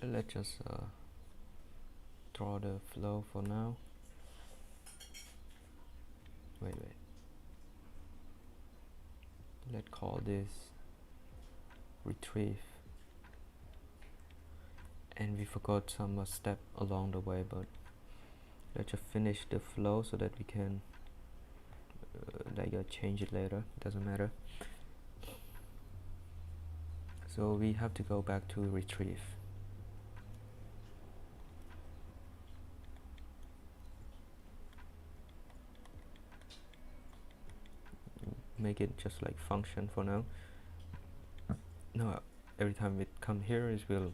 Well, let's just draw the flow for now. Wait, let's call this retrieve, and we forgot some step along the way, but let's just finish the flow so that we can change it later. Doesn't matter. So we have to go back to retrieve. Make it just like function for now. Now every time it come here, it will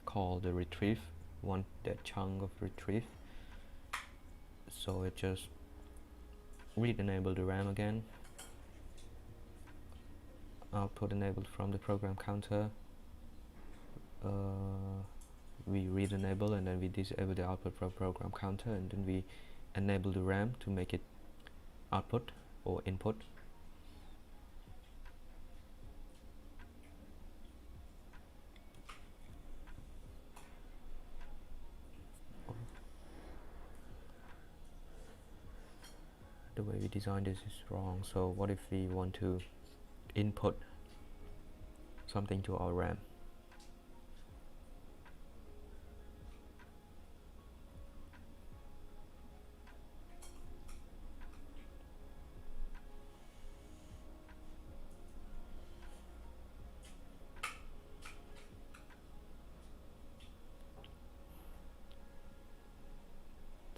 call the retrieve, want that chunk of retrieve. So it just read enable the RAM again, output enabled from the program counter. We read enable, and then we disable the output from program counter, and then we enable the RAM to make it output or input. The way we designed this is wrong. So what if we want to input something to our RAM?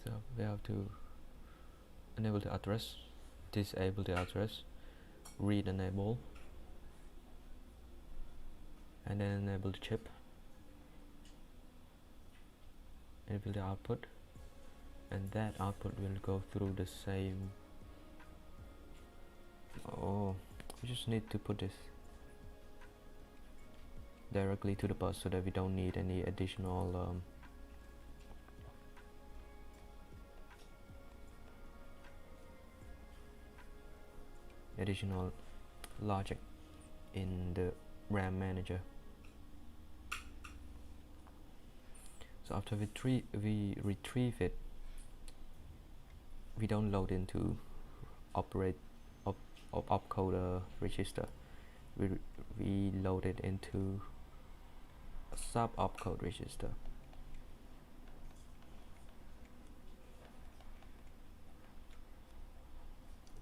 So we have to enable the address, disable the address, read enable, and then enable the chip, enable the output, and that output will go through the same. Oh, we just need to put this directly to the bus so that we don't need any additional logic in the RAM manager. So after we retrieve it, we don't load into opcode register. We load it into a sub opcode register.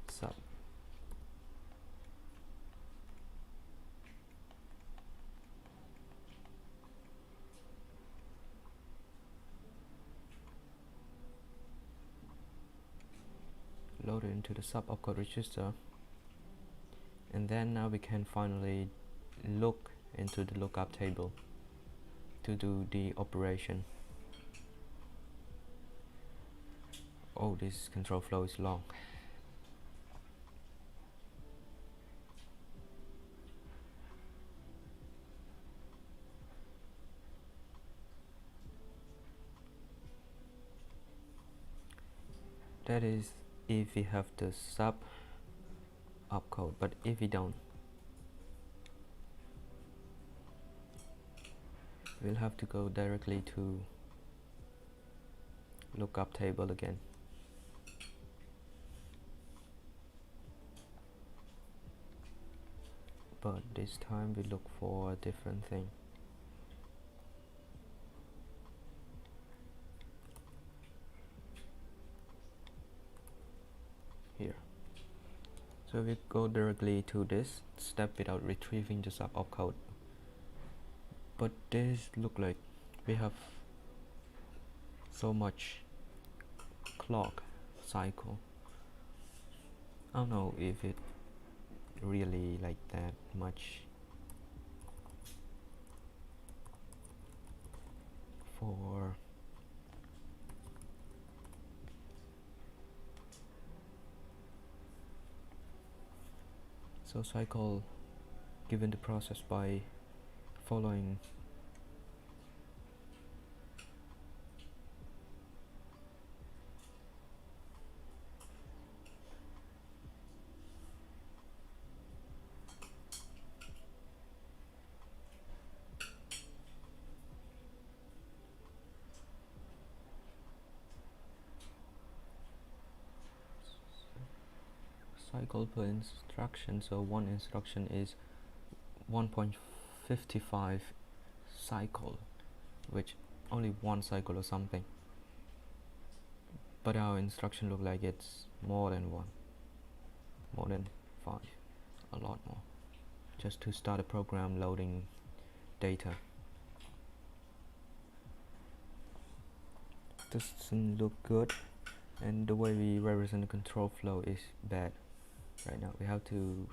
Sub. Load it into the sub opcode register, and then now we can finally look into the lookup table to do the operation. Oh, this control flow is long. That is if we have the sub opcode. But if we don't, we'll have to go directly to lookup table again. But this time we look for a different thing. Here. So we go directly to this step without retrieving the sub opcode. But this look like we have so much clock cycle. I don't know if it really like that much for so cycle given the process by following cycle per instruction. So one instruction is 1.55 cycle, which only one cycle or something, but our instruction look like it's more than one, more than 5, a lot more, just to start a program loading data. This doesn't look good, and the way we represent the control flow is bad right now. We have to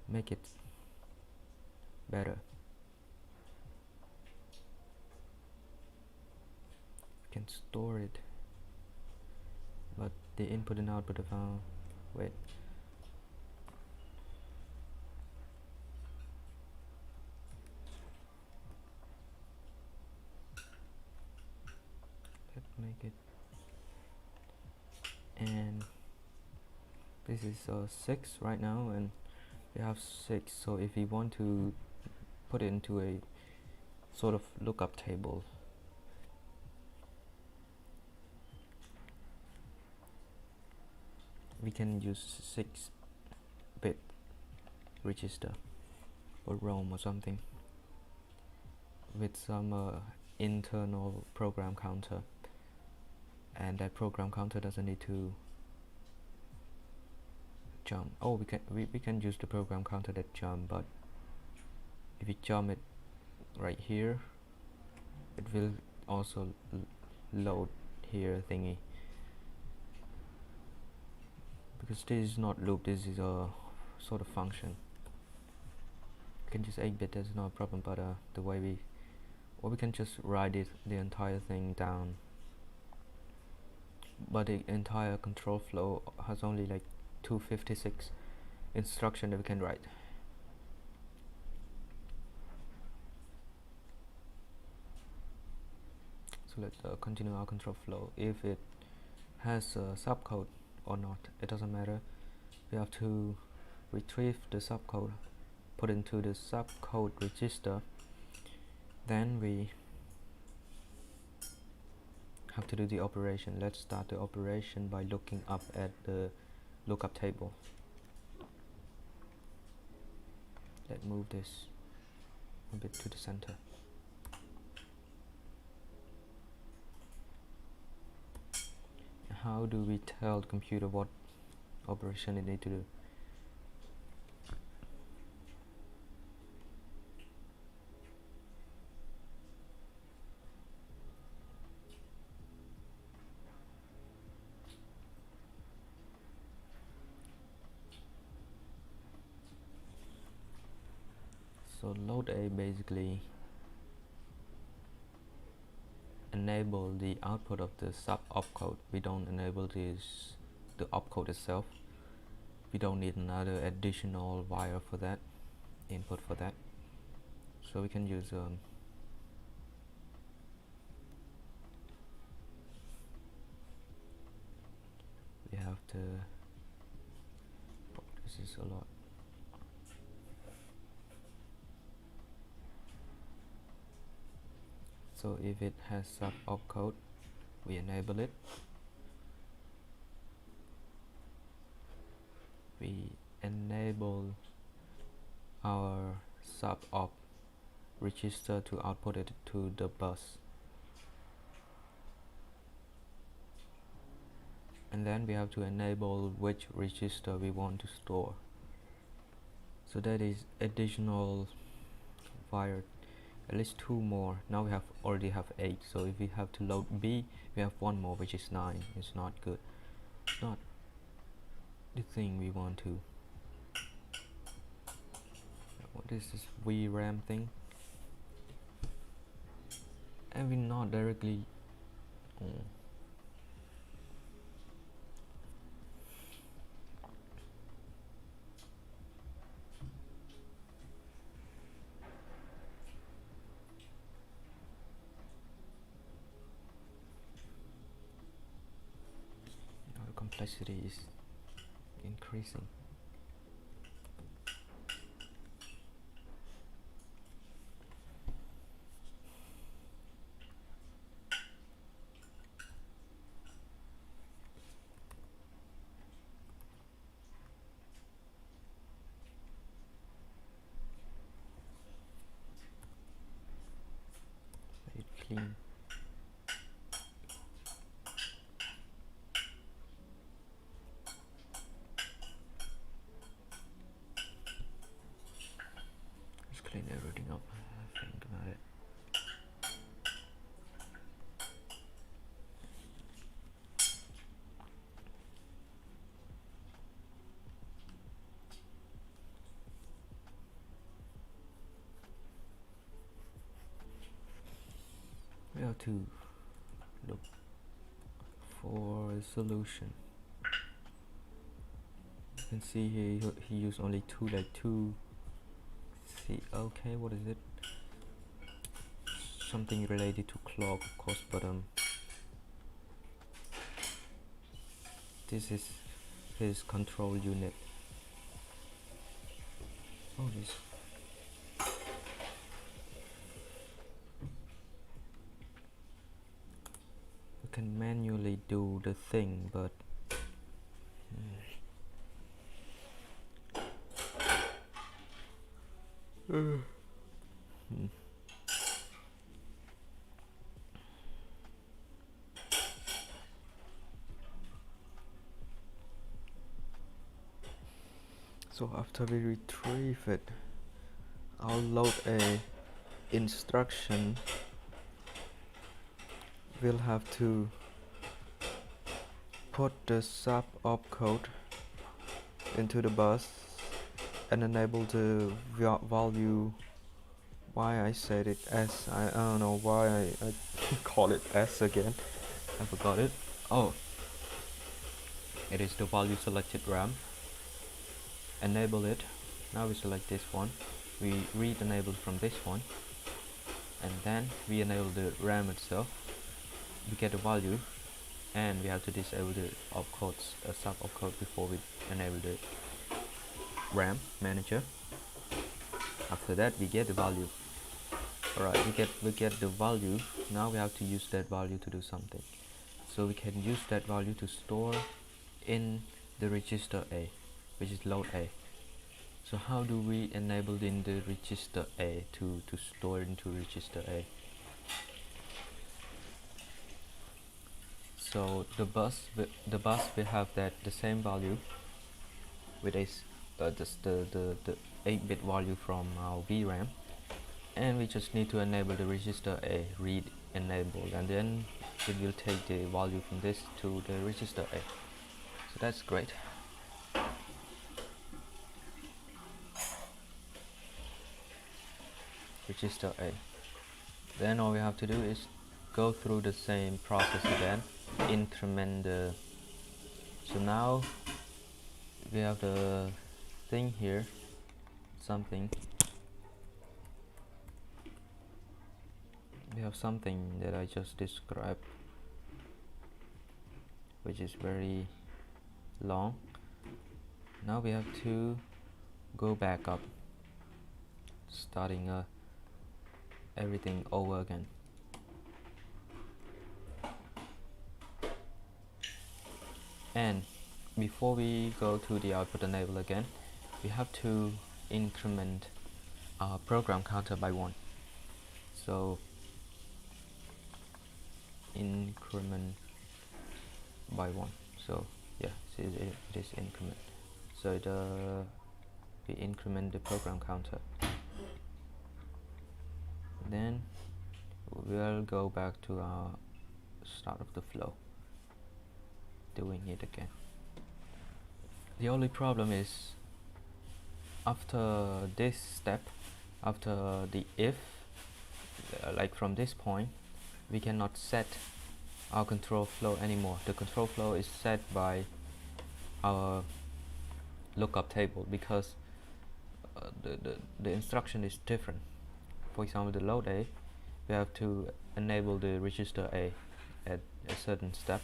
make it better. We can store it, but the input and output of our wait. Let's make it, and this is 6 right now, and we have 6. So if we want to put it into a sort of lookup table, we can use 6-bit register or ROM or something with some internal program counter, and that program counter doesn't need to jump. Oh, we can use the program counter that jump, but if we jump it right here, it will also load here thingy, because this is not loop, this is a sort of function. You can use 8-bit, that's not a problem, but the way we can just write the entire thing down, but the entire control flow has only like 256 instruction that we can write. So let's continue our control flow. If it has a subcode or not, it doesn't matter. We have to retrieve the subcode, put into the subcode register, then we have to do the operation. Let's start the operation by looking up at the lookup table. Let's move this a bit to the center. How do we tell the computer what operation it needs to do? So load A basically enable the output of the sub opcode. We don't enable the opcode itself. We don't need another additional wire for that, input for that. So we can use we have to put This is a lot. So if it has sub opcode, we enable it. We enable our sub op register to output it to the bus, and then we have to enable which register we want to store. So that is additional wire, at least 2 more. Now we already have 8, so if we have to load B, we have 1 more, which is 9. It's not good. It's not the thing we want to. What is this VRAM thing? And we not directly now the complexity is increasing. Make it clean. Just clean everything up. Think about it. We have to look for a solution. You can see here he used only two. See, okay, what is it? Something related to clock, of course, but this is his control unit. Oh, this. We can manually do the thing, but so after we retrieve it, I'll load a instruction. We'll have to put the sub opcode into the bus and enable the value. Why I said it S, I don't know why I call it S again. I forgot it. Oh, it is the value selected RAM. Enable it. Now we select this one. We read enable from this one, and then we enable the RAM itself. We get the value, and we have to disable the opcodes, sub opcode, before we enable the RAM manager. After that, we get the value. Alright, we get the value. Now we have to use that value to do something. So we can use that value to store in the register A, which is load A. So how do we enable in the register A to store into register A? So the bus will have the same value with the 8-bit value from our VRAM, and we just need to enable the register A, read enable, and then it will take the value from this to the register A. So that's great. Register A. Then all we have to do is go through the same process again, increment the. So now we have the thing here, something. We have something that I just described, which is very long. Now we have to go back up, starting everything over again. And before we go to the output enable again, we have to increment our program counter by 1. So increment by 1. So yeah, see, it is increment. So we increment the program counter. Then we'll go back to our start of the flow, doing it again. The only problem is after this step, after the if, like from this point, we cannot set our control flow anymore. The control flow is set by our lookup table, because the instruction is different. For example, the load A, we have to enable the register A at a certain step,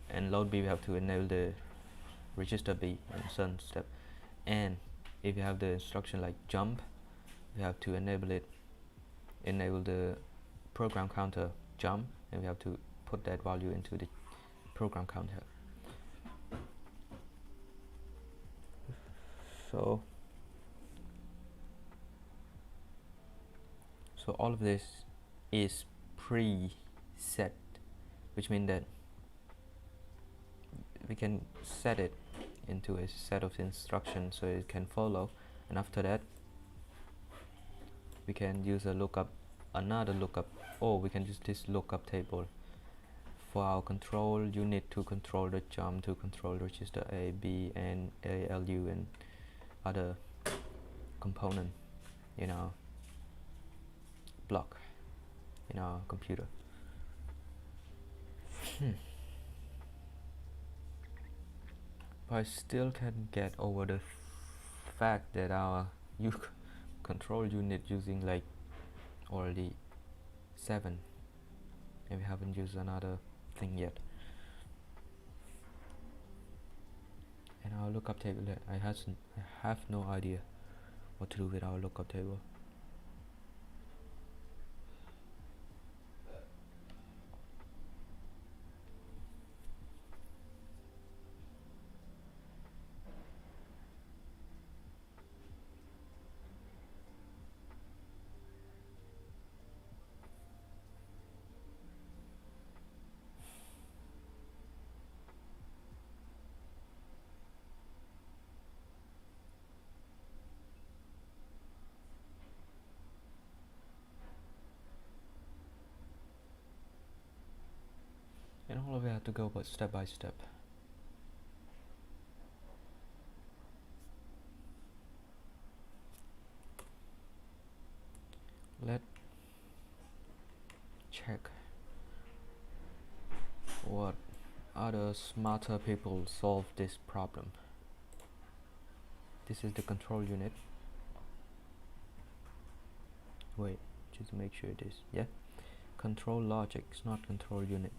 and load B, we have to enable the register B at a certain step. And if you have the instruction like jump, we have to enable the program counter jump, and we have to put that value into the program counter. So all of this is pre-set, which means that we can set it into a set of instructions so it can follow, and after that we can use another lookup, or we can use this lookup table for our control unit to control the jump, to control register A, B, and ALU and other component in our block in our computer. But I still can't get over the fact that our control unit using like already 7, and we haven't used another thing yet. And our lookup table, I have no idea what to do with our lookup table. And all of it have to go but step by step. Let's check what other smarter people solve this problem. This is the control unit. Wait, just make sure it is. Yeah, control logic, it's not control unit.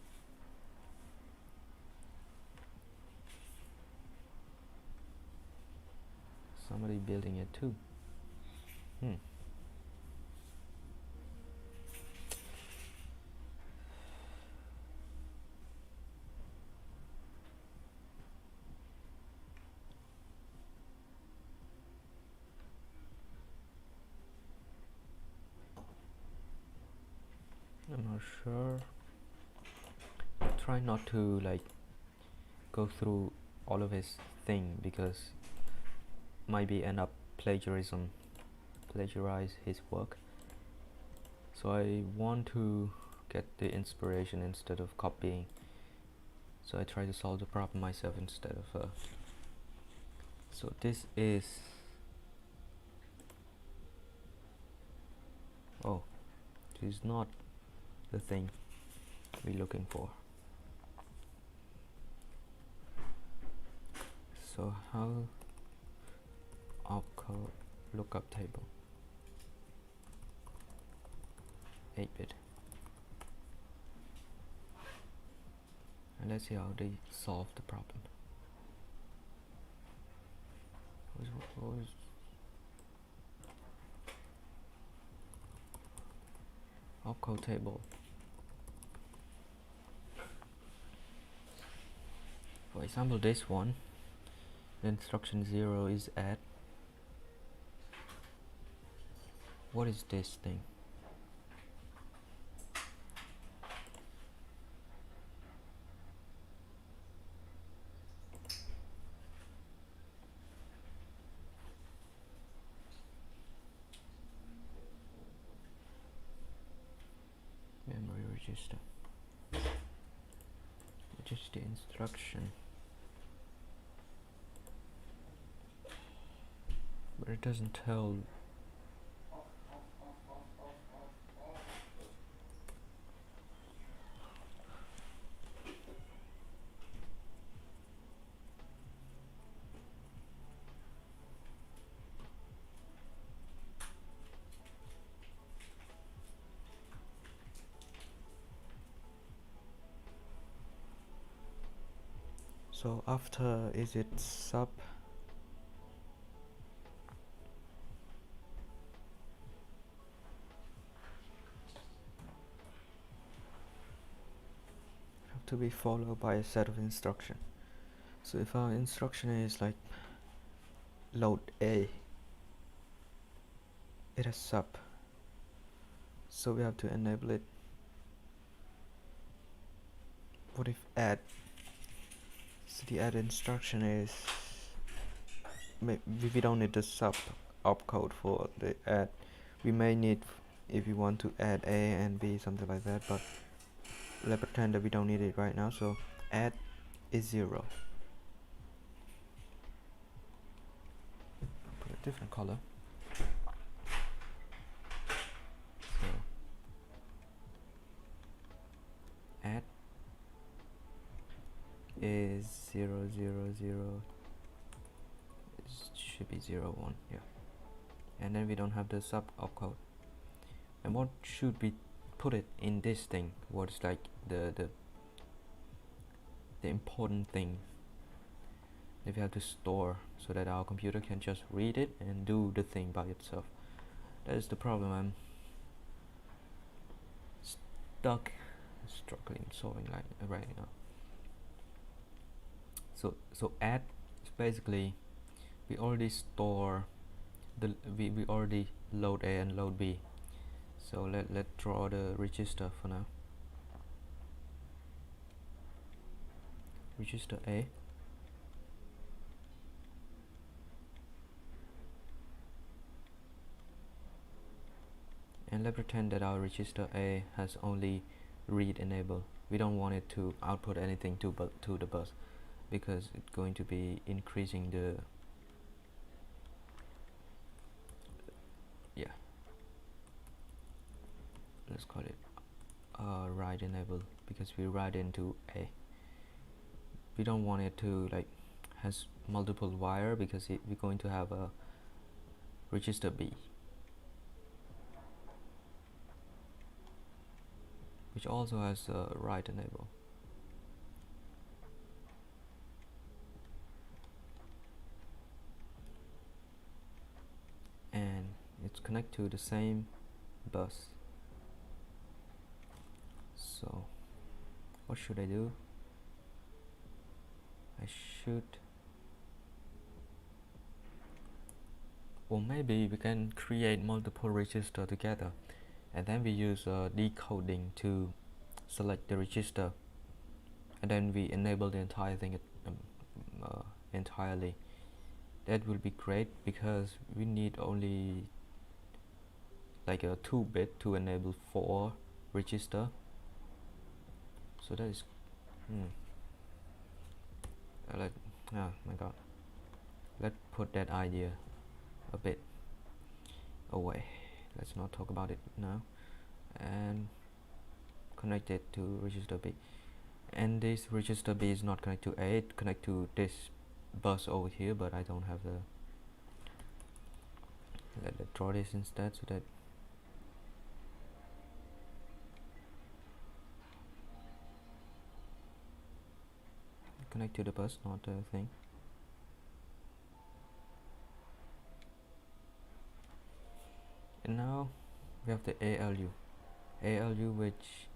Somebody building it too. I'm not sure. Try not to like go through all of his thing, because maybe end up plagiarize his work. So I want to get the inspiration instead of copying. So I try to solve the problem myself instead of so this is, oh, this is not the thing we're looking for. So how opcode lookup table 8-bit, and let's see how they solve the problem. what was opcode table. For example, this one, the instruction 0 is add. What is this thing? Memory register. Just the instruction, but it doesn't tell. So after, is it sub? Have to be followed by a set of instruction. So if our instruction is like load A, it has sub, so we have to enable it. What if add? So the add instruction is, we don't need the sub opcode for the add. We may need if you want to add A and B, something like that, but let's pretend that we don't need it right now. So add is 0. Put a different color. So add is 0 0 0. It should be 0 1, yeah. And then we don't have the sub opcode. And what should we put it in this thing? What's like the important thing that we have to store so that our computer can just read it and do the thing by itself? That is the problem I'm struggling solving right now. So add is basically, we already store we already load A and load B. So let's draw the register for now. Register A. And let's pretend that our register A has only read enable. We don't want it to output anything to the bus, because it's going to be increasing the, yeah, let's call it write enable, because we write into A. We don't want it to like has multiple wire, because we're going to have a register B, which also has a write enable. And it's connected to the same bus. So what should I do? I should, or maybe we can create multiple registers together, and then we use decoding to select the register, and then we enable the entire thing entirely. That will be great, because we need only like a 2-bit to enable 4 register. So that is oh my god, let's put that idea a bit away. Let's not talk about it now, and connect it to register B. And this register B is not connected to A, it connect to this bus over here, but I don't have the, let's draw this instead, so that connect to the bus, not the thing. And now we have the ALU, which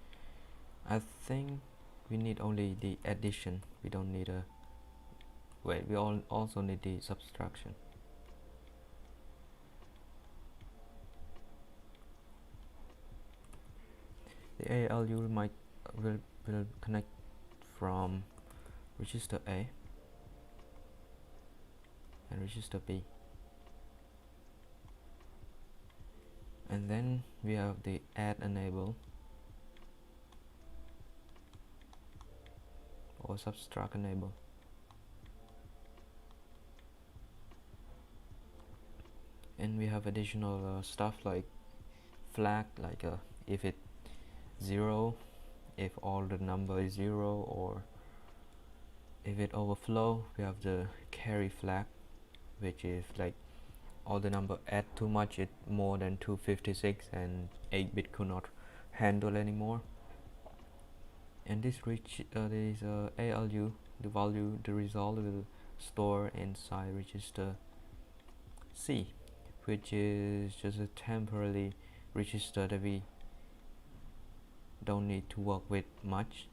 I think we need only the addition. We don't need a wait. We also need the subtraction. The ALU will connect from register A and register B, and then we have the add enable or subtract enable. And we have additional stuff like flag, like if it's 0, if all the number is 0, or if it overflow. We have the carry flag, which is like all the number add too much, it more than 256 and 8-bit could not handle anymore. And this ALU, the value, the result will store inside register C, which is just a temporary register that we don't need to work with much.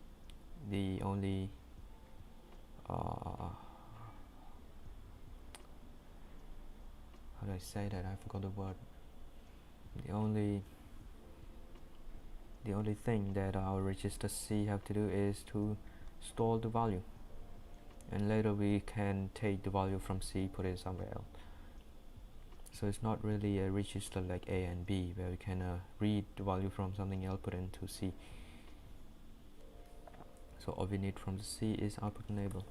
The only how do I say that? I forgot the word. The only thing that our register C have to do is to store the value, and later we can take the value from C, put it somewhere else. So it's not really a register like A and B where we can read the value from something else, put it into C. So all we need from the C is output enable.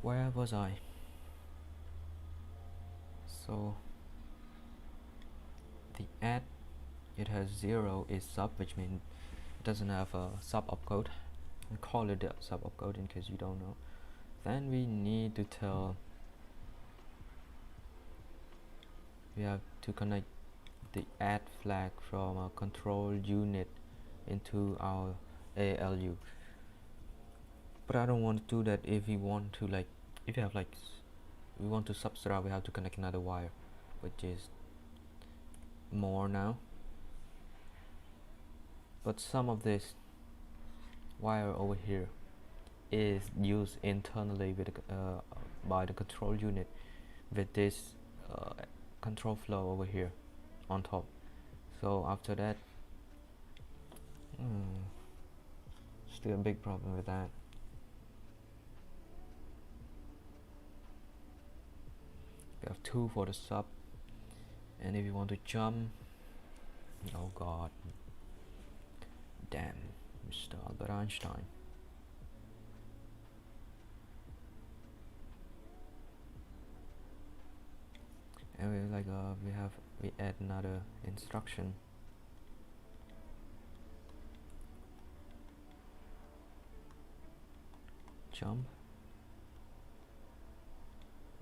Where was I? So the add, it has 0 is sub, which means it doesn't have a sub opcode. I call it a sub opcode in case you don't know. Then we need to tell, we have to connect the add flag from a control unit into our ALU. But I don't want to do that. If we want to, like, if you have like, we want to subtract, we have to connect another wire, which is more now. But some of this wire over here is used internally with by the control unit with this control flow over here on top. So after that, still a big problem with that. We have 2 for the sub, and if you want to jump, oh god, damn, Mr. Albert Einstein. And we add another instruction. Jump.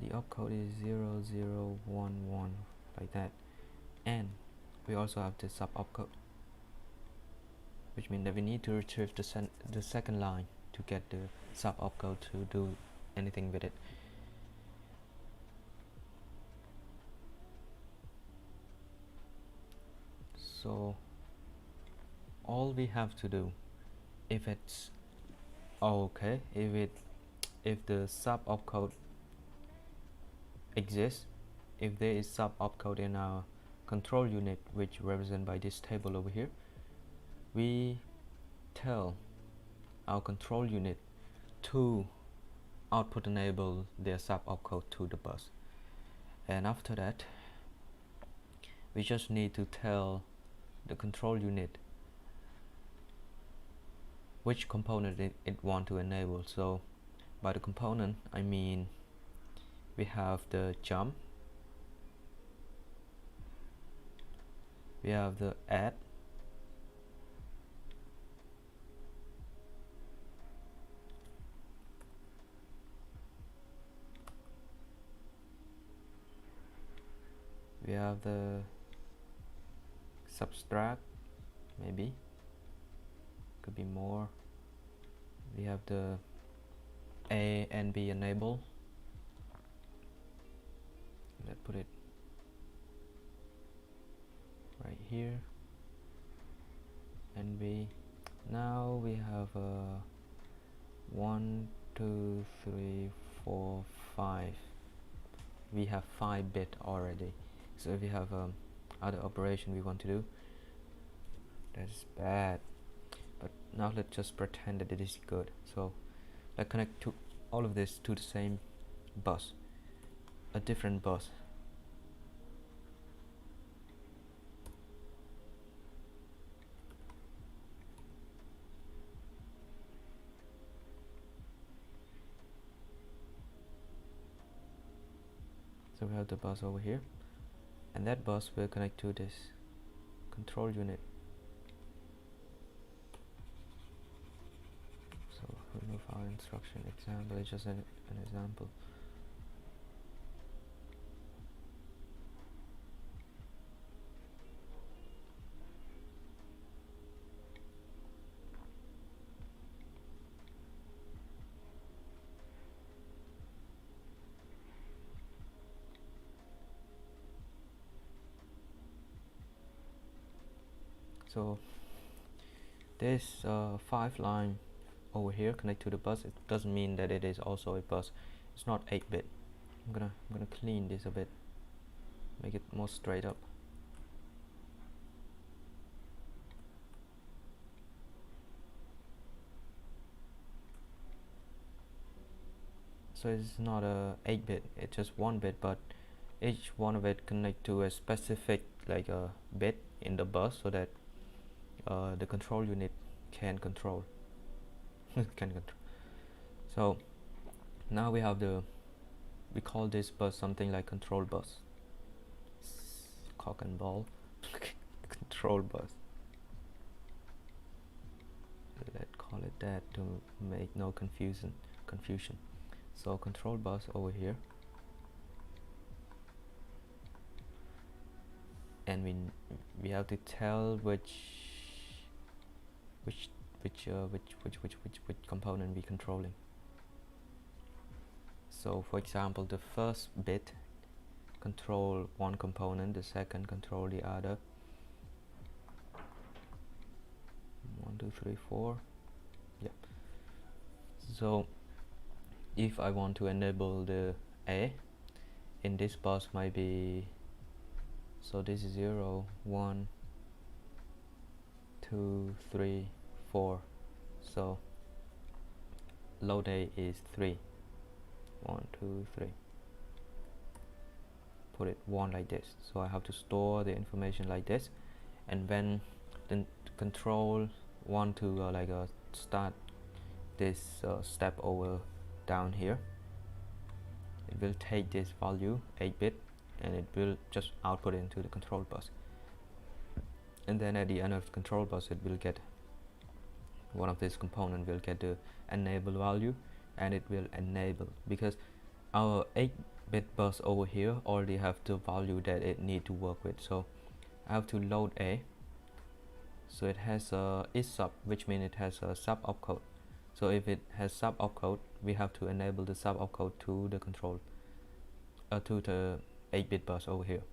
The opcode is 0011, like that. And we also have the sub opcode, which means that we need to retrieve the second line to get the sub opcode to do anything with it. So all we have to do, if it's okay, if the sub opcode exists, if there is sub opcode in our control unit, which represented by this table over here, we tell our control unit to output enable their sub opcode to the bus. And after that, we just need to tell the control unit which component it want to enable. So by the component, I mean we have the jump, we have the add, we have the subtract, maybe could be more, we have the A and B enable. Let's put it right here, and B. Now we have 1 2 3 4 5. We have 5 bit already. So if we have other operation we want to do, that's bad. But now let's just pretend that it is good. So let's connect to all of this to the same bus, a different bus. So we have the bus over here, and that bus will connect to this control unit. So remove our instruction example, it's just an example. So this 5 line over here connect to the bus. It doesn't mean that it is also a bus. It's not 8-bit. I'm gonna clean this a bit, make it more straight up. So it's not a 8-bit, it's just 1-bit, but each one of it connect to a specific like a bit in the bus, so that the control unit can control. So now we have we call this bus something like control bus. Cock and ball. Control bus. Let's call it that to make no confusion. So control bus over here, and we have to tell which component we controlling. So for example, the first bit control one component, the second control the other. 1 2 3 4. Yep. So if I want to enable the A in this bus, might be, so this is 0 1 2 3 4. So load A is 3. 1 2 3. Put it 1 like this. So I have to store the information like this, and when the control want to start this step over down here, it will take this value 8-bit and it will just output into the control bus, and then at the end of the control bus it will get one of this component will get the enable value, and it will enable, because our 8-bit bus over here already have the value that it need to work with. So I have to load A, so it has a is sub, which means it has a sub opcode. So if it has sub opcode, we have to enable the sub opcode to the control to the 8-bit bus over here.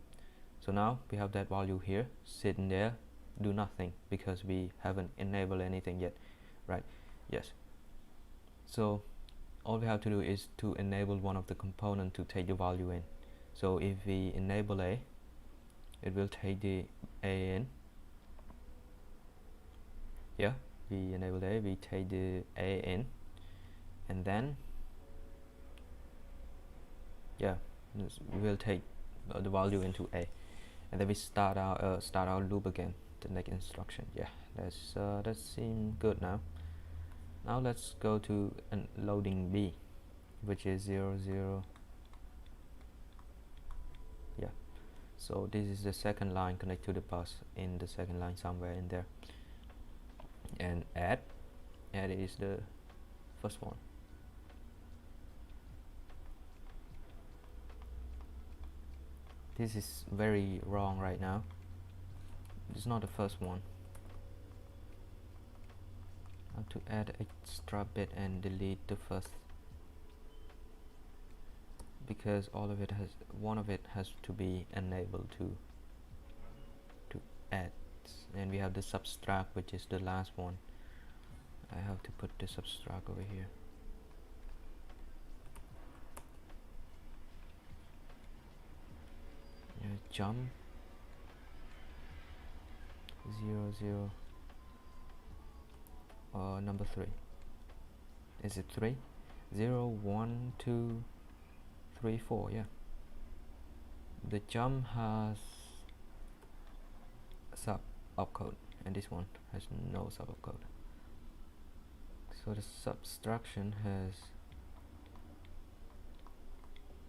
So now we have that value here sitting there, do nothing, because we haven't enabled anything yet, right? Yes. So all we have to do is to enable one of the component to take the value in. So if we enable A, it will take the A in. Yeah, we enable A, we take the A in, and then yeah, we will take the value into A, and then we start our loop again, the next instruction. Yeah, that seems good now. Now let's go to loading B, which is 0 0. Yeah, so this is the second line, connect to the bus in the second line somewhere in there, and add is the first one. This is very wrong right now. It's not the first one. have to add extra bit and delete the first, because all of it has, one of it has to be enabled to add. And we have the subtract, which is the last one. I have to put the subtract over here. Jump 0 0 number 3. Is it 3? 0 1 2 3 4. Yeah, the jump has sub opcode and this one has no sub opcode. So the subtraction has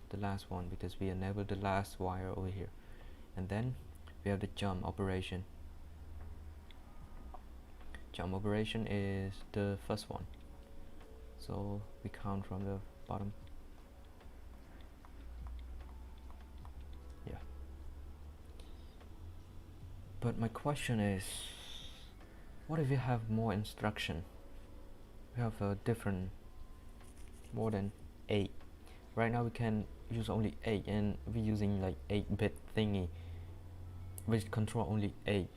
the last one because we enabled the last wire over here. And then we have the jump operation. Jump operation is the first one, so we count from the bottom. Yeah, but my question is, what if we have more instruction? We have a different, more than 8. Right now we can use only 8, and we're using like 8-bit thingy which control only 8,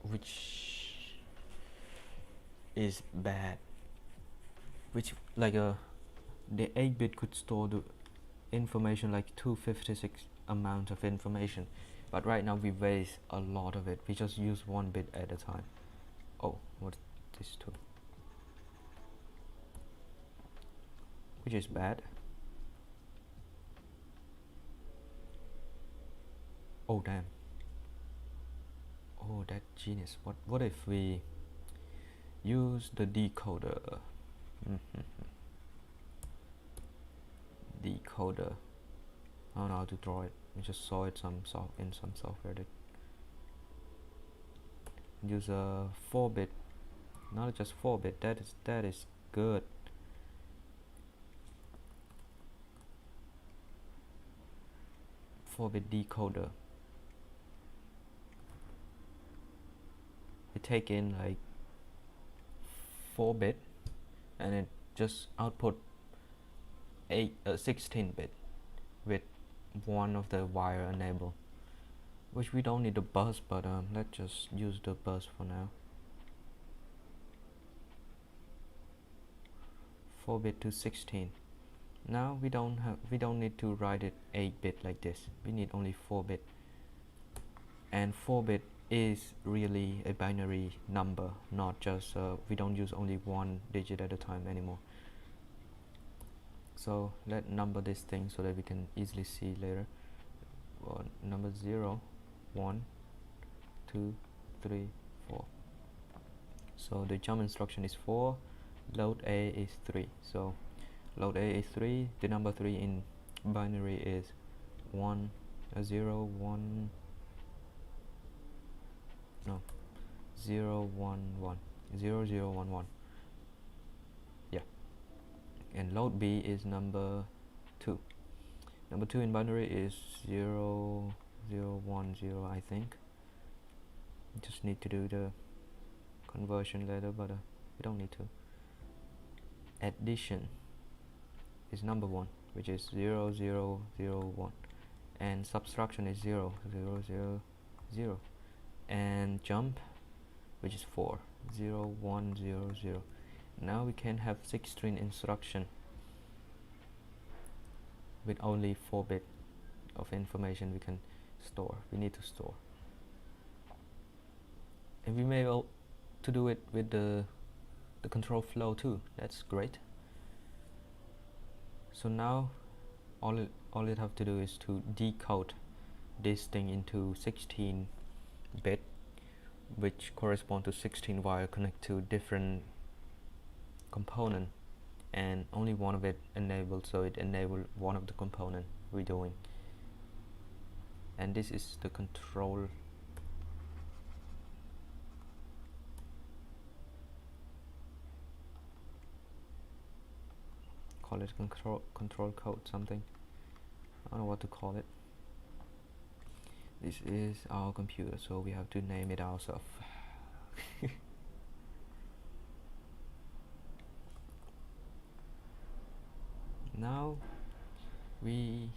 which is bad. Which like the 8-bit could store the information like 256 amount of information, but right now we waste a lot of it. We just use 1 bit at a time. Oh, what's this too? Which is bad. Oh damn. Oh, that genius. What if we use the decoder? Decoder. I don't know how to draw it. I just saw it in some software. That use a 4-bit, not just 4-bit. That is good. Four-bit decoder. It take in like 4-bit and it just output 16-bit with one of the wire enabled, which we don't need the bus, but let's just use the bus for now. 4-bit to 16. Now we don't need to write it 8-bit like this. We need only 4-bit, and 4-bit is really a binary number, not just we don't use only 1 digit at a time anymore. So let's number this thing so that we can easily see later. Number 0 1 2 3 4. So the jump instruction is 4, load A is 3. So load A is 3, the number 3 in binary is 1 0 1 no 0 1 1 0 0 1 1. Yeah, and load B is number 2. Number 2 in binary is 0 0 1 0, I think. Just need to do the conversion later, but we don't need to. Addition is number 1, which is 0 0 0 1, and subtraction is 0 0 0 0, and jump, which is 4 0 1 0 0. Now we can have 6-string instruction with only 4-bit of information we can store. We need to store, and we may be able to do it with the control flow too. That's great. So now all it have to do is to decode this thing into 16-bit, which correspond to 16 wire connect to different component, and only one of it enabled, so it enabled one of the component we're doing. And this is the control. Call it control code something. I don't know what to call it. This is our computer, so we have to name it ourselves. Now we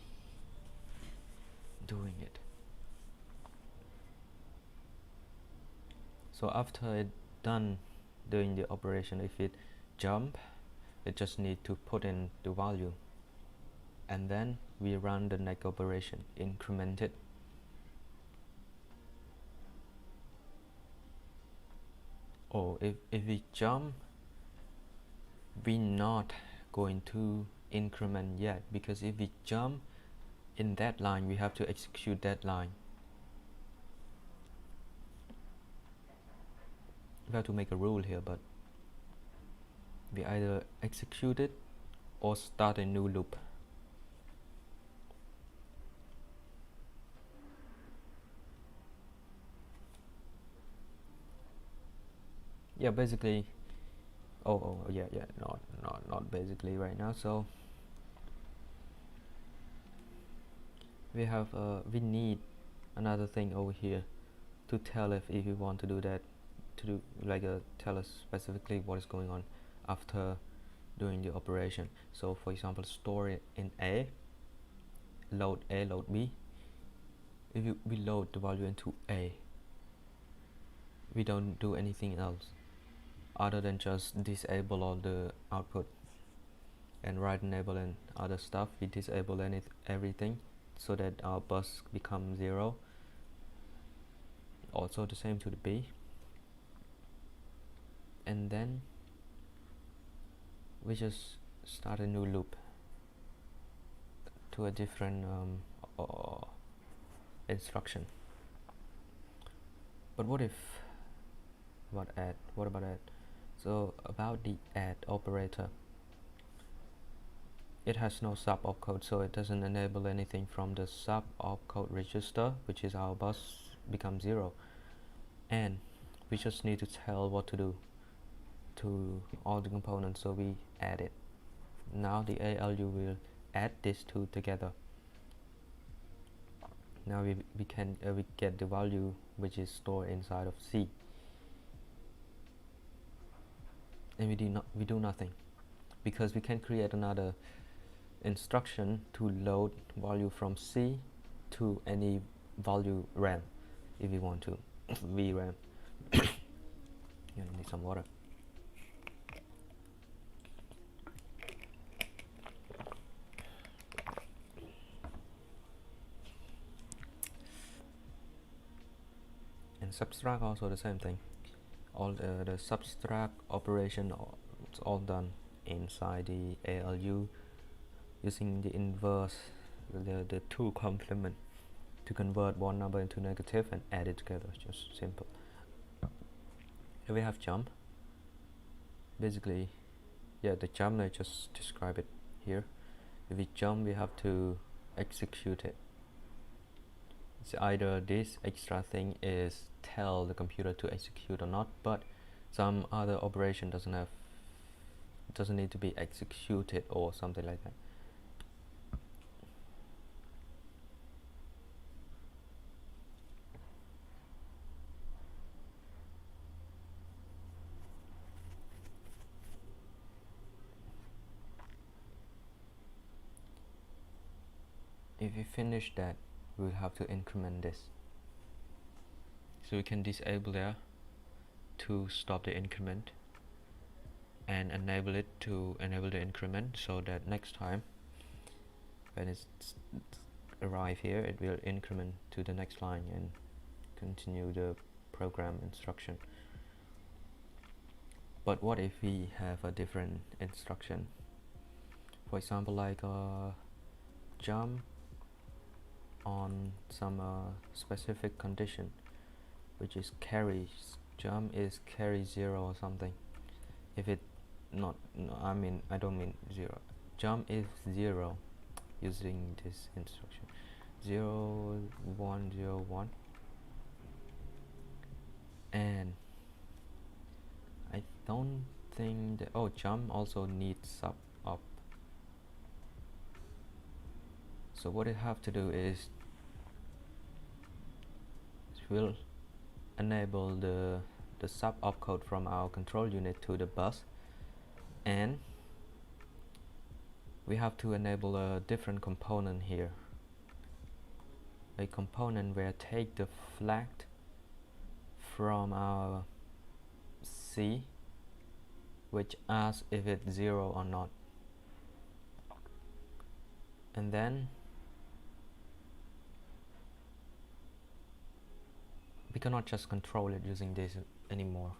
doing it. So after it done doing the operation, if it jump, it just need to put in the value, and then we run the next operation, increment it. Oh, if we jump, we not going to increment yet, because if we jump in that line, we have to execute that line. We have to make a rule here, but we either execute it or start a new loop. Yeah, basically. Oh yeah, not basically right now. So we have we need another thing over here to tell if we want to do that, to do like tell us specifically what is going on after doing the operation. So for example, store it in A, load B. If we load the value into A, we don't do anything else other than just disable all the output and write enable and other stuff. We disable everything so that our bus becomes 0. Also the same to the B, and then we just start a new loop to a different instruction. But what about add? So about the add operator, it has no sub opcode, so it doesn't enable anything from the sub opcode register, which is our bus becomes 0, and we just need to tell what to do to all the components, so we add it. Now the ALU will add these two together. Now we get the value which is stored inside of C, and we do nothing, because we can create another instruction to load value from C to any value RAM if we want to. VRAM. You need some water. And subtract also the same thing. All the subtract operation, it's all done inside the ALU using the inverse, the 2 complement, to convert one number into negative and add it together. Just simple. Here we have jump. Basically, yeah, the jump, I just describe it here. If we jump, we have to execute it. It's either this extra thing is tell the computer to execute or not, but some other operation doesn't need to be executed or something like that. If we finish that, we'll have to increment this. So we can disable there to stop the increment, and enable it to enable the increment, so that next time when it's arrive here, it will increment to the next line and continue the program instruction. But what if we have a different instruction? For example, like jump on some specific condition, which is carries. Jump is carry 0 or something. If it not, no, I don't mean 0. Jump is 0 using this instruction. 0 1 0 1, and I don't think that, oh, jump also needs sub up. So what it have to do is we'll enable the sub opcode from our control unit to the bus, and we have to enable a different component here, a component where take the flag from our C, which asks if it's 0 or not, and then we cannot just control it using this anymore,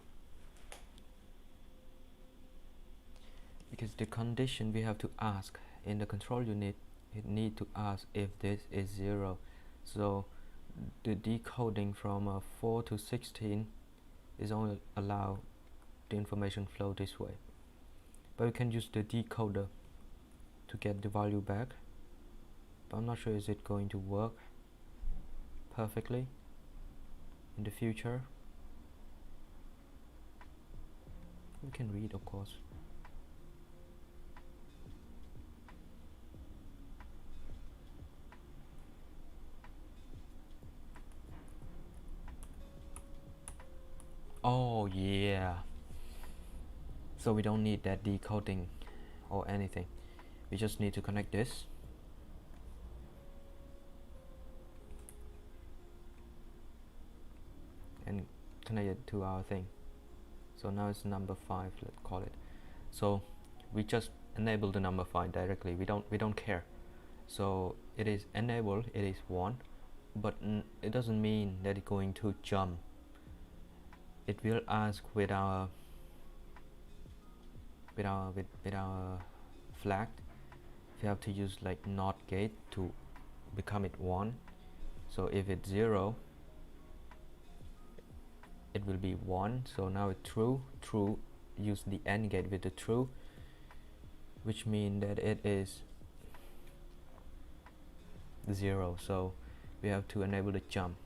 because the condition we have to ask in the control unit, it need to ask if this is 0. So the decoding from 4 to 16 is only allow the information flow this way, but we can use the decoder to get the value back, but I'm not sure is it going to work perfectly in the future. We can read, of course. Oh yeah, so we don't need that decoding or anything, we just need to connect this and connect it to our thing. So now it's number 5, let's call it. So we just enable the number 5 directly, we don't care. So it is enabled, it is 1, but it doesn't mean that it's going to jump. It will ask with our flag. We have to use like NOT gate to become it 1. So if it's 0, it will be 1. So now it's true. Use the AND gate with the true, which means that it is 0. So we have to enable the jump,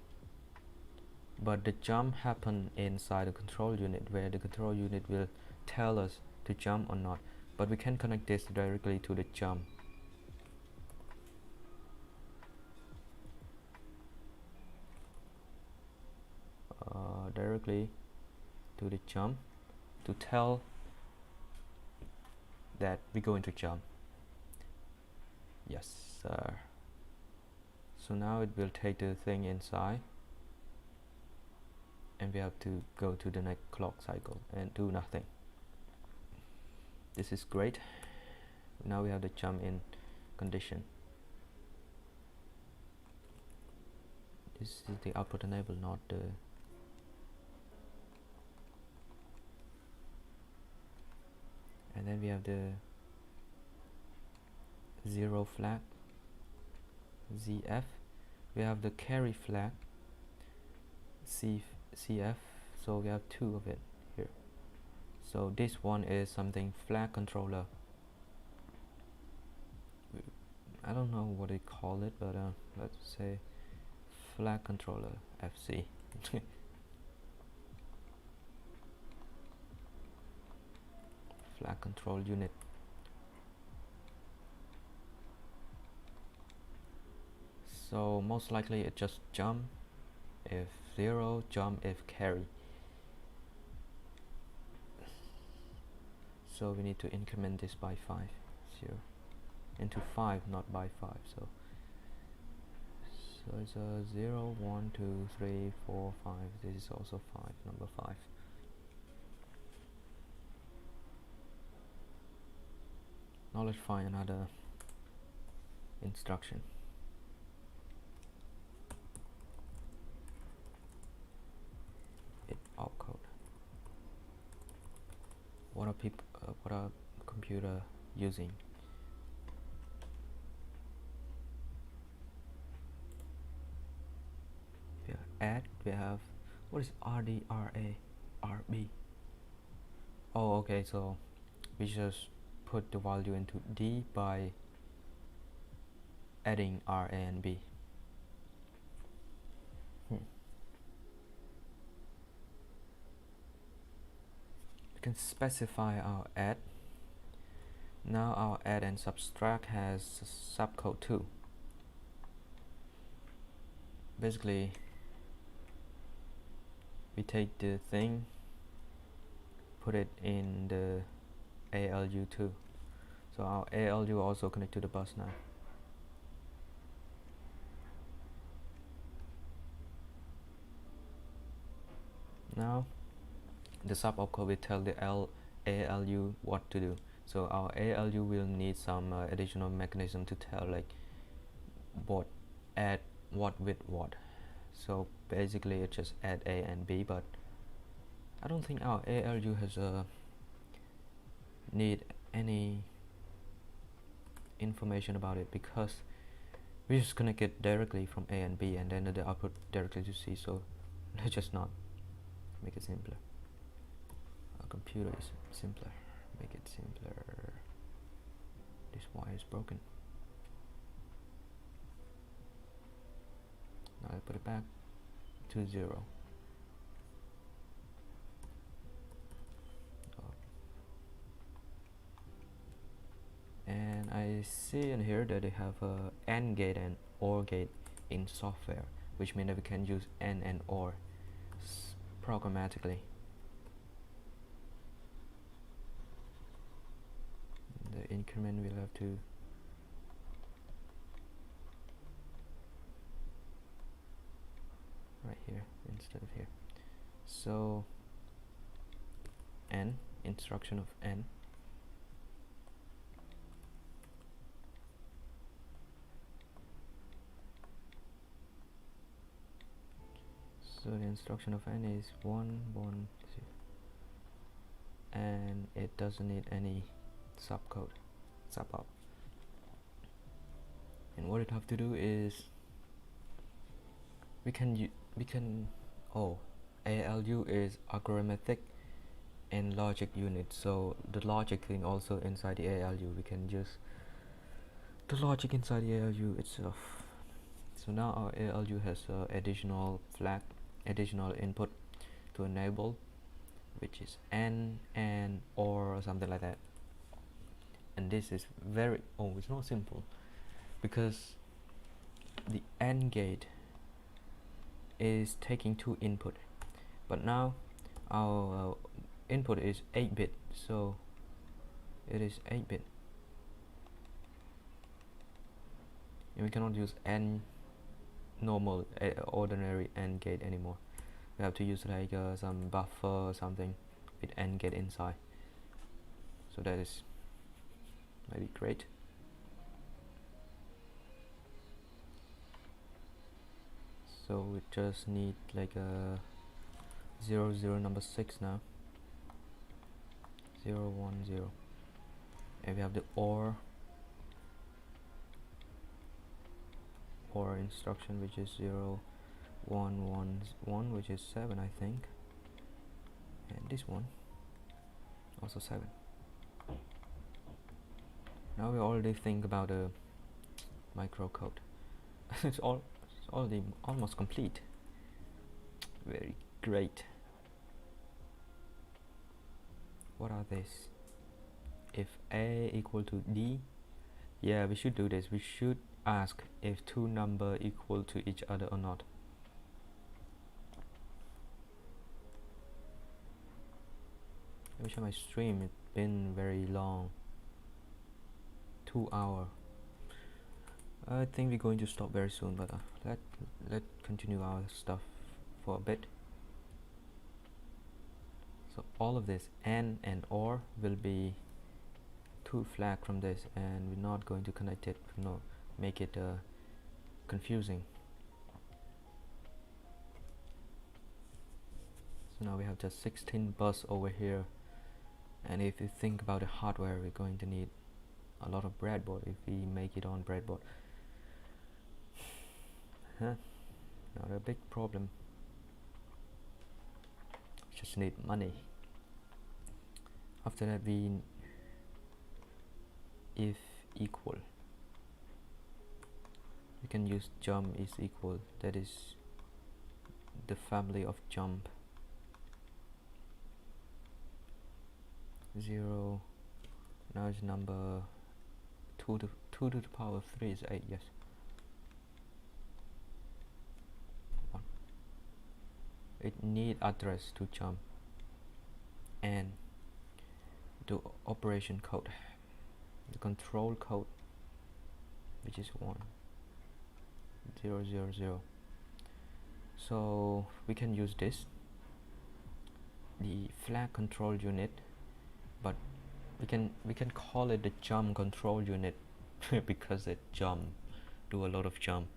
but the jump happen inside the control unit, where the control unit will tell us to jump or not, but we can connect this directly to the jump. Directly to the jump to tell that we're going to jump. Yes sir. So now it will take the thing inside, and we have to go to the next clock cycle and do nothing. This is great. Now we have the jump in condition. This is the output enable, not the and then we have the 0 flag, ZF. We have the carry flag, CF. So we have 2 of it here. So this one is something flag controller. I don't know what they call it, but let's say flag controller FC. Flag control unit. So most likely it just jump if 0, jump if carry. So we need to increment this by 5, 0 into 5, not by 5. So it's a 0, 1, 2, 3, 4, 5. This is also 5, number 5. Now let's find another instruction. It opcode. What are computer using? We have add. We have what is RD, RA, RB? Oh, okay. So we just put the value into D by adding RA and B. We can specify our add. Now our add and subtract has subcode 2. Basically, we take the thing, put it in the ALU2. So our ALU also connect to the bus now. Now the sub opcode will tell the ALU what to do. So our ALU will need some additional mechanism to tell like what add what with what. So basically it just add A and B, but I don't think our ALU has need any information about it, because we just connect it directly from A and B and then the output directly to C, so let's just not make it simpler. Our computer is simpler, make it simpler. This wire is broken. Now I put it back to 0. And I see in here that they have a AND gate and OR gate in software, which means that we can use AND and OR programmatically. The increment will have to right here instead of here. So N, instruction of N. So the instruction of N is 1, 1, 0. And it doesn't need any subcode, sub up. And what it have to do is we can ALU is arithmetic and logic unit, so the logic thing also inside the ALU, we can use the logic inside the ALU itself. So now our ALU has additional flag, additional input to enable, which is N and or something like that. And this is very it's not simple, because the AND gate is taking 2 input, but now our input is 8-bit, so it is 8-bit, and we cannot use AND normal ordinary AND gate anymore. We have to use like some buffer or something with AND gate inside, so that is maybe great. So we just need like a 0 0 number 6 now, 0 1 0, and we have the OR instruction, which is 0 1 1 1, which is 7 I think, and this one also 7. Now we already think about the microcode. It's almost complete. Very great. What are these? If A equal to D, yeah, we should do this. We should ask if 2 numbers equal to each other or not. Let me show my stream. It's been very long, 2 hours. I think we're going to stop very soon, but let's continue our stuff for a bit. So all of this N and OR will be 2 flag from this, and we're not going to connect it, make it confusing. So now we have just 16 bus over here, and if you think about the hardware, we're going to need a lot of breadboard if we make it on breadboard. Not a big problem, just need money. After that, if equal, we can use jump is equal, that is the family of jump. 0 now is number 2 to the power of 3 is 8, yes. 1. It need address to jump and do operation code. the control code, which is 1000. So we can use this, the flag control unit, but we can call it the jump control unit because it do a lot of jump.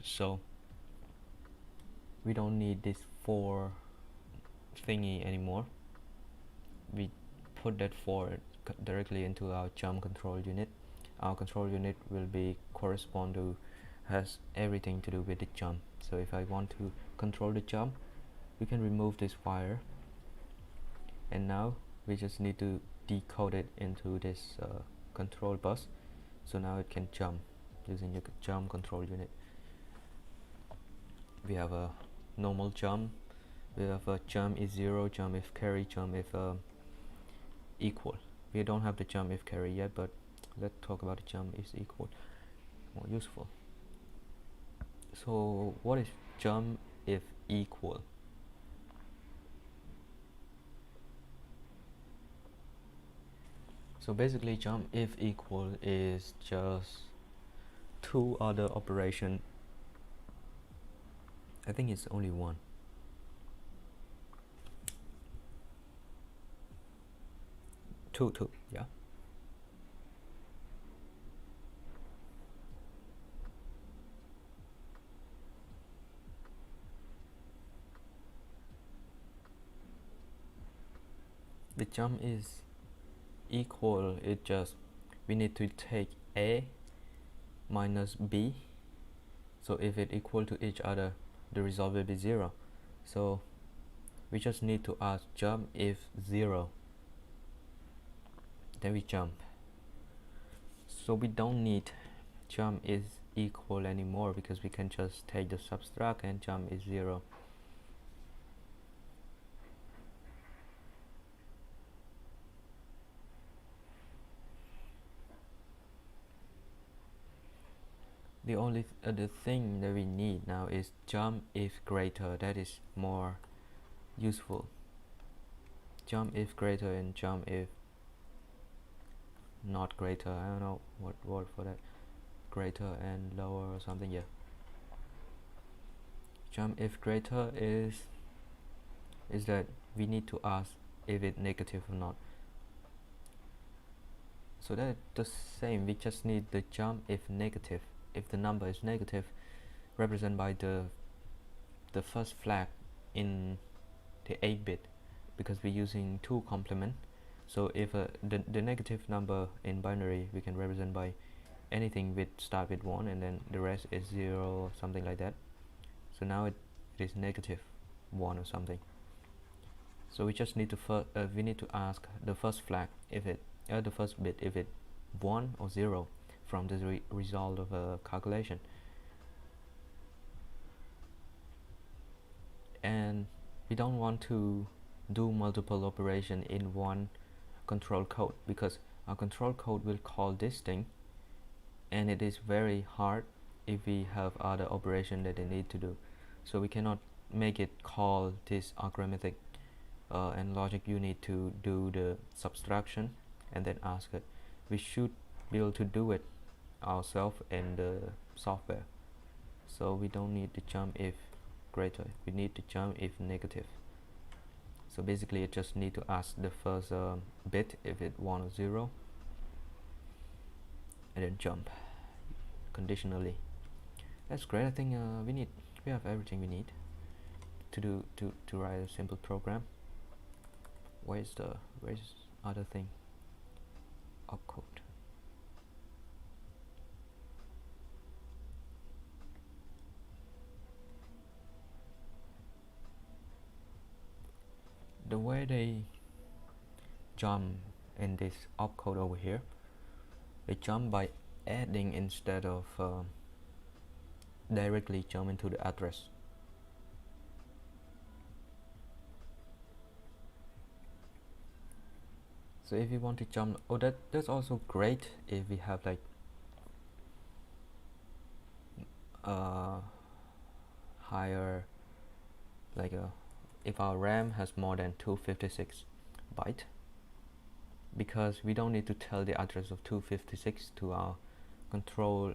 So we don't need this for thingy anymore. We put that for directly into our jump control unit. Our control unit will be correspond to, has everything to do with the jump. So if I want to control the jump, we can remove this wire, and now we just need to decode it into this control bus, so now it can jump using the jump control unit. We have a normal jump, we have a jump is 0, jump if carry, jump if equal. We don't have the jump if carry yet, but let's talk about the jump is equal, more useful. So what is jump if equal? So basically jump if equal is just two other operation. I think it's only one. Two, yeah. The jump is equal, it just, we need to take A minus B. So if it equal to each other, the result will be 0. So we just need to ask jump if 0. Then we jump. So we don't need jump is equal anymore, because we can just take the subtract and jump is 0. The only other thing that we need now is jump if greater. That is more useful. Jump if greater and jump if not greater. I don't know what word for that. Greater and lower or something. Yeah. Jump if greater is that we need to ask if it's negative or not. So that's the same. We just need the jump if negative. If the number is negative, represented by the first flag in the 8-bit, because we're using 2 complement. So if the negative number in binary, we can represent by anything with start with 1 and then the rest is 0 or something like that. So now it is negative 1 or something. So we just need to we need to ask the first flag if it the first bit if it 1 or 0 from the result of a calculation. And we don't want to do multiple operation in one control code, because our control code will call this thing, and it is very hard if we have other operation that they need to do. So we cannot make it call this arithmetic and logic unit to do the subtraction and then ask it. We should be able to do it ourselves in the software. So we don't need to jump if greater, we need to jump if negative. So basically it just need to ask the first bit if it 1 or 0, and then jump conditionally. That's great. I think we have everything we need to write a simple program. Where's other thing? Opcode. The way they jump in this opcode over here, they jump by adding instead of directly jump into the address. So if you want to jump, that's also great if we have like higher, like if our RAM has more than 256 byte. because we don't need to tell the address of 256 to our control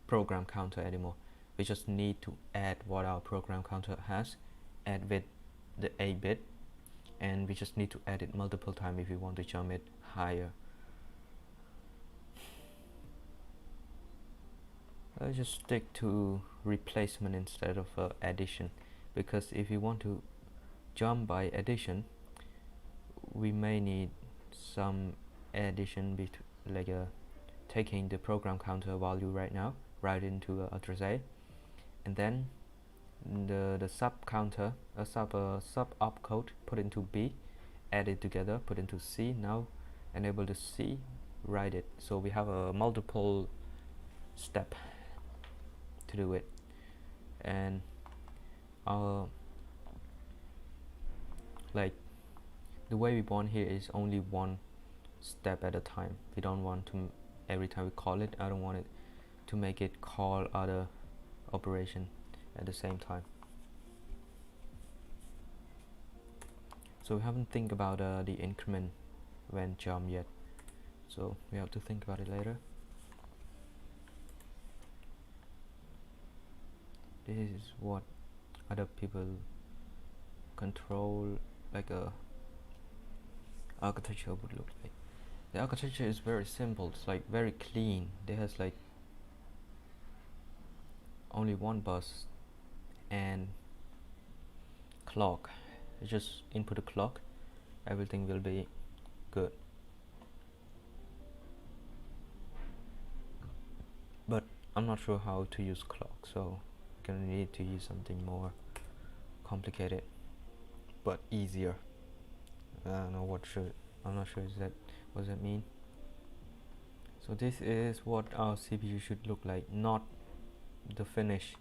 program counter anymore. We just need to add what our program counter has, add with the A bit, and we just need to add it multiple times if we want to jump it higher. I'll just stick to replacement instead of addition, because if we want to jump by addition, we may need some addition like taking the program counter value right now, write into address A, and then the sub counter, sub opcode, put into B, add it together, put into C. Now enable the C, write it. So we have a multiple step to do it, and our like the way we want here is only one step at a time. We don't want to every time we call it. I don't want it to make it call other operation at the same time. So we haven't think about the increment when jump yet, so we have to think about it later. This is what other people control like a architecture would look like. The architecture is very simple. It's like very clean. It has like only one bus and clock. You just input a clock, everything will be good. But I'm not sure how to use clock, so I'm gonna need to use something more complicated but easier. I don't know what should. I'm not sure what does that mean. So this is what our CPU should look like, not the finished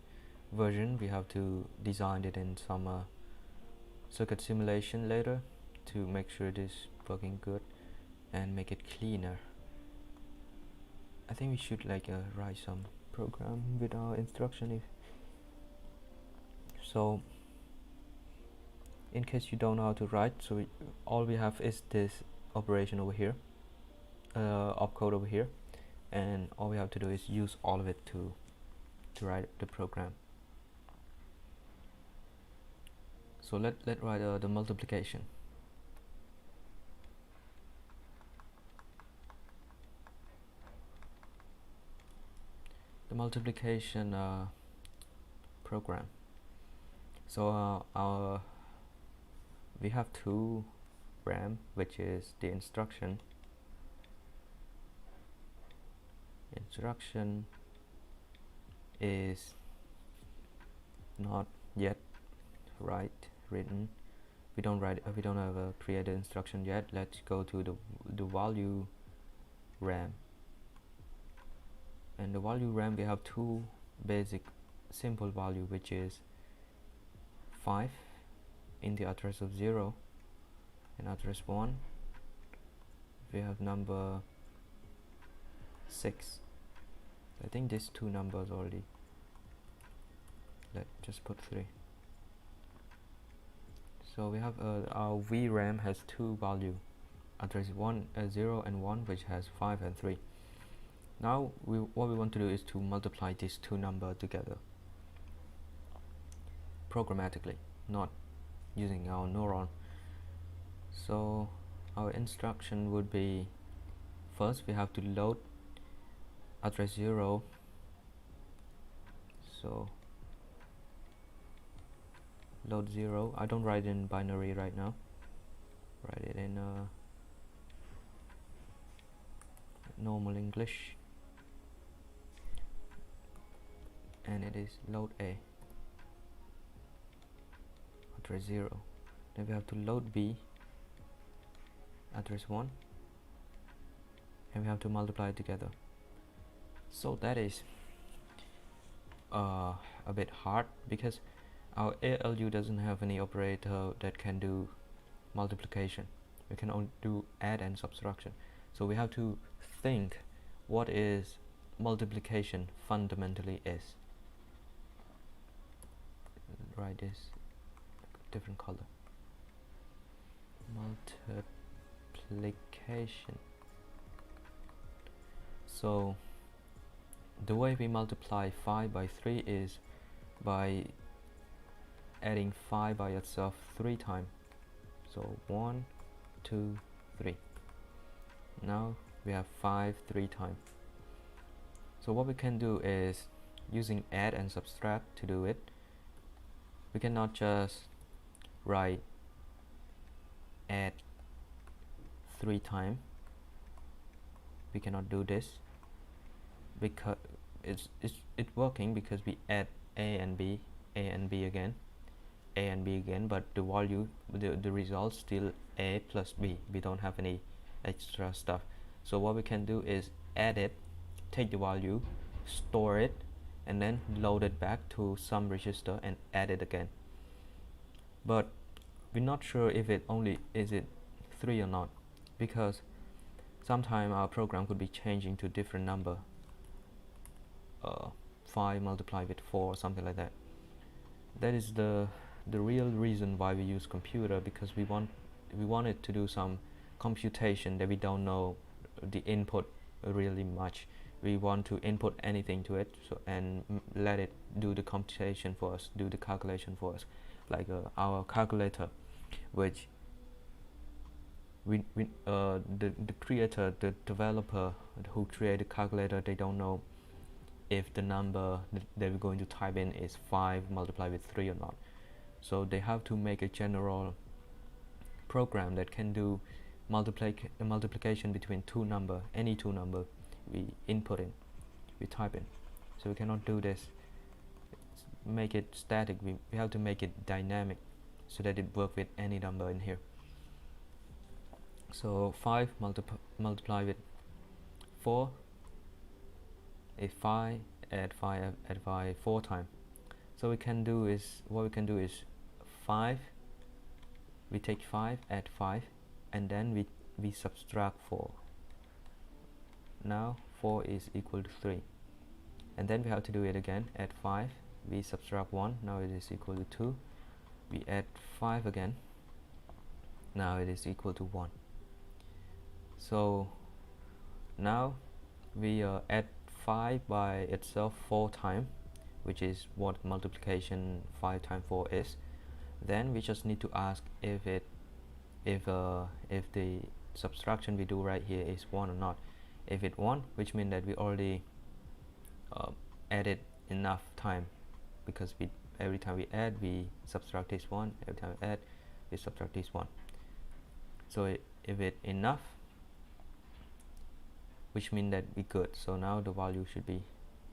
version. We have to design it in some circuit simulation later to make sure it is working good and make it cleaner. I think we should like write some program with our instruction. If so, in case you don't know how to write, so all we have is this operation over here, opcode over here, and all we have to do is use all of it to write the program. So let write the multiplication. The multiplication program. So we have two RAM, which is the instruction. Instruction is not yet written. We don't have a created instruction yet. Let's go to the value RAM. And the value RAM, we have two basic simple value, which is 5 in the address of 0 and address 1. We have number 6. I think these two numbers already. Let's just put 3. So we have our VRAM has two value, address 0 and 1, which has 5 and 3. Now what we want to do is to multiply these two numbers together programmatically, not using our neuron. So our instruction would be, first we have to load address 0. So load 0. I don't write in binary right now, write it in normal English, and it is load A, address 0. Then we have to load B, address 1, and we have to multiply it together. So that is a bit hard because our ALU doesn't have any operator that can do multiplication. We can only do add and subtraction. So we have to think what is multiplication fundamentally is. Write this different color. multiplication. So the way we multiply 5 by 3 is by adding 5 by itself 3 times. So 1, 2, 3. Now we have 5 3 times. So what we can do is using add and subtract to do it. We cannot just write add 3 times. We cannot do this because it's working because we add a and b again, a and b again, but the value, the result still a plus b. We don't have any extra stuff. So what we can do is add it, take the value, store it, and then load it back to some register and add it again. But we're not sure if it only is it 3 or not, because sometimes our program could be changing to different number, 5 multiplied with 4 or something like that. That is the real reason why we use computer, because we wanted to do some computation that we don't know the input really much. We want to input anything to it, so and let it do the computation for us, do the calculation for us, like our calculator, which the creator, the developer who created the calculator, they don't know if the number that we're going to type in is 5 multiplied with 3 or not. So they have to make a general program that can do multiplication between two number, any two number we input in, we type in. So we cannot do this, make it static. We have to make it dynamic so that it works with any number in here. So 5 multiply with 4 is 5, add 5 4 times. So what we can do is 5, we take 5, add 5, and then we subtract 4. Now 4 is equal to 3, and then we have to do it again, add 5, we subtract 1, now it is equal to 2, we add 5 again, now it is equal to 1. So now we add 5 by itself 4 times, which is what multiplication 5 times 4 is. Then we just need to ask if the subtraction we do right here is 1 or not. If it 1, which means that we already added enough time, because every time we add we subtract this 1, every time we add we subtract this 1. So if it enough, which means that we good. So now the value should be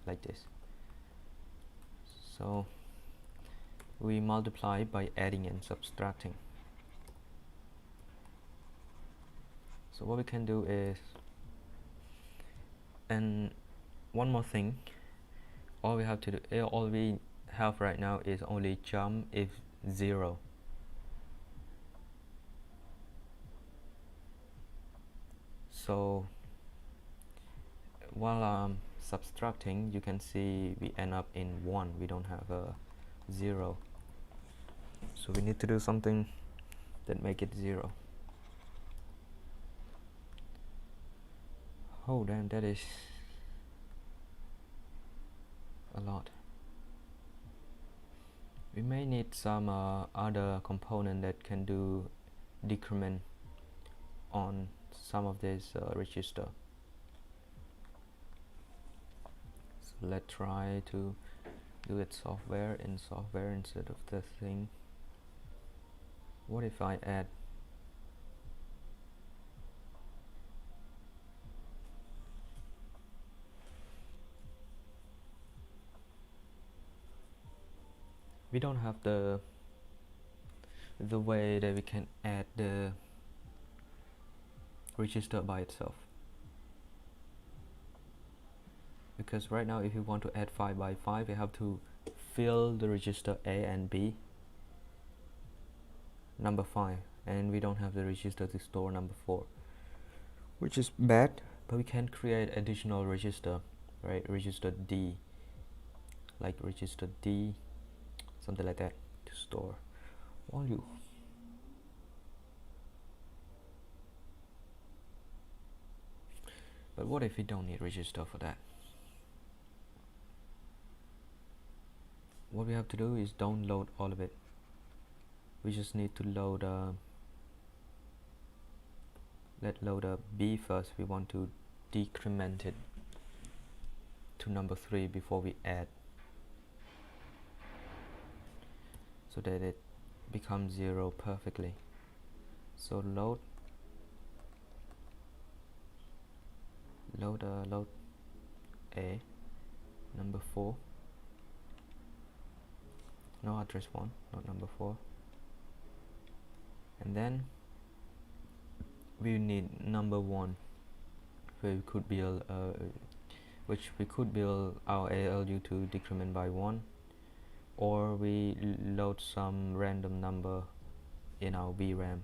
like this. So we multiply by adding and subtracting. So what we can do is, and one more thing, all we have right now is only jump if 0. So while I'm subtracting, you can see we end up in 1. We don't have a 0. So we need to do something that make it 0. Oh damn, that is a lot. We may need some other component that can do decrement on some of this register. So let's try to do it in software instead of the thing. What if I add we don't have the way that we can add the register by itself, because right now if you want to add 5 by 5 you have to fill the register A and B number 5, and we don't have the register to store number 4, which is bad. But we can create additional register, right? Register D, like register D, something like that, to store value. But what if we don't need register for that? What we have to do is don't load all of it. We just need to load let's load a b first. We want to decrement it to number 3 before we add, so that it becomes 0 perfectly. So load a number 4, no, address 1, not number 4, and then we need number 1, where we could build which we could build our ALU to decrement by 1, or we load some random number in our VRAM.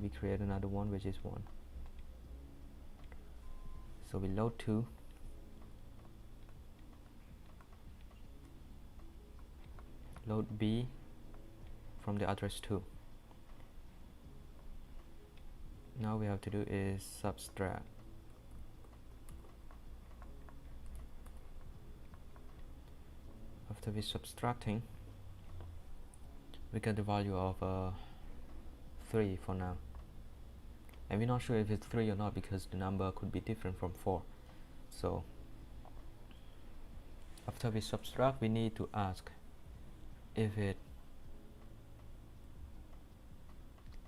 We create another one, which is 1. So we load 2, load B from the address 2. Now we have to do is subtract. After we subtracting, we get the value of 3 for now, and we're not sure if it's 3 or not because the number could be different from 4. So after we subtract, we need to ask if it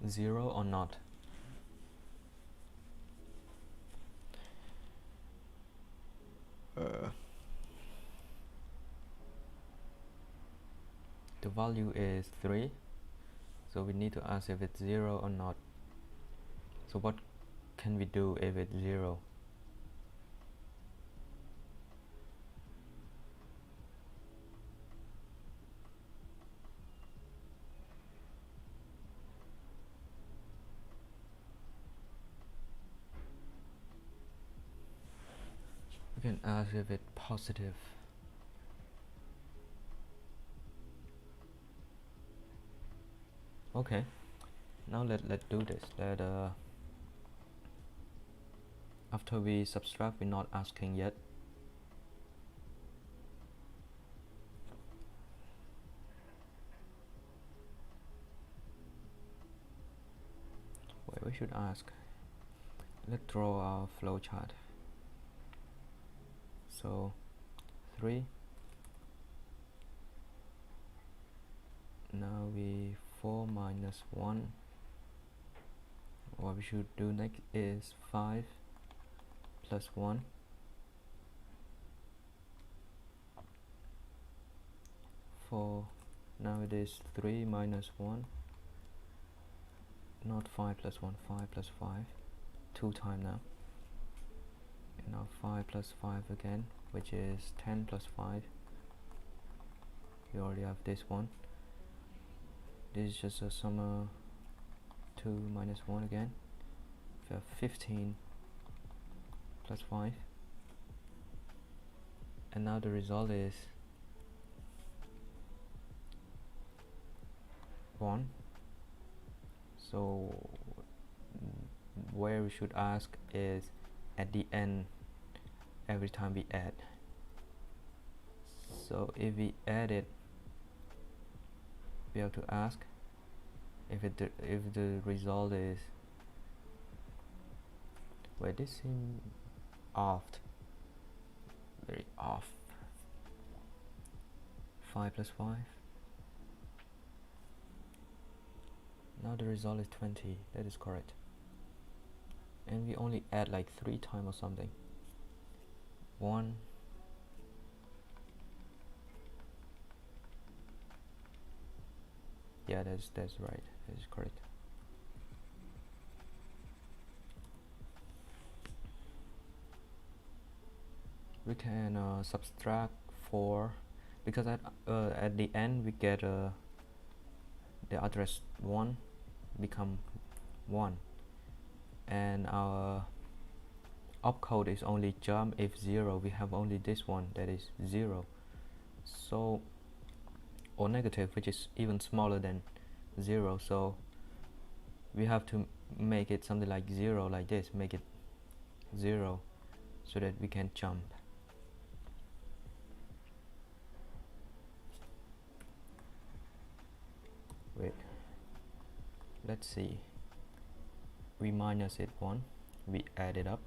0 or not. The value is 3, so we need to ask if it's 0 or not. So what can we do if it's 0? We can ask if it's positive. Okay, now let's do this. After we subtract, we're not asking yet. Wait, we should ask. Let's draw our flowchart. So 3. Now we 4 minus 1. What we should do next is 5 plus 1. 4. Now it is 3 minus 1. Not 5 plus 1, 5 plus 5. 2 times now. And now 5 plus 5 again, which is 10 plus 5. We already have this one. This is just a sum of 2 minus 1 again. We have 15 plus 5. And now the result is 1. So where we should ask is at the end every time we add. So if we add it, we have to ask if the result is, wait, this seems off, very off. 5 plus 5. Now the result is 20. That is correct. And we only add like 3 times or something. 1. Yeah, that's right. That is correct. We can subtract 4 because at the end we get the address 1 become 1, and our opcode is only jump if 0. We have only this one, that is 0. So, or negative, which is even smaller than 0. So we have to make it something like 0, like this. Make it 0 so that we can jump. Wait, let's see, we minus it 1, we add it up,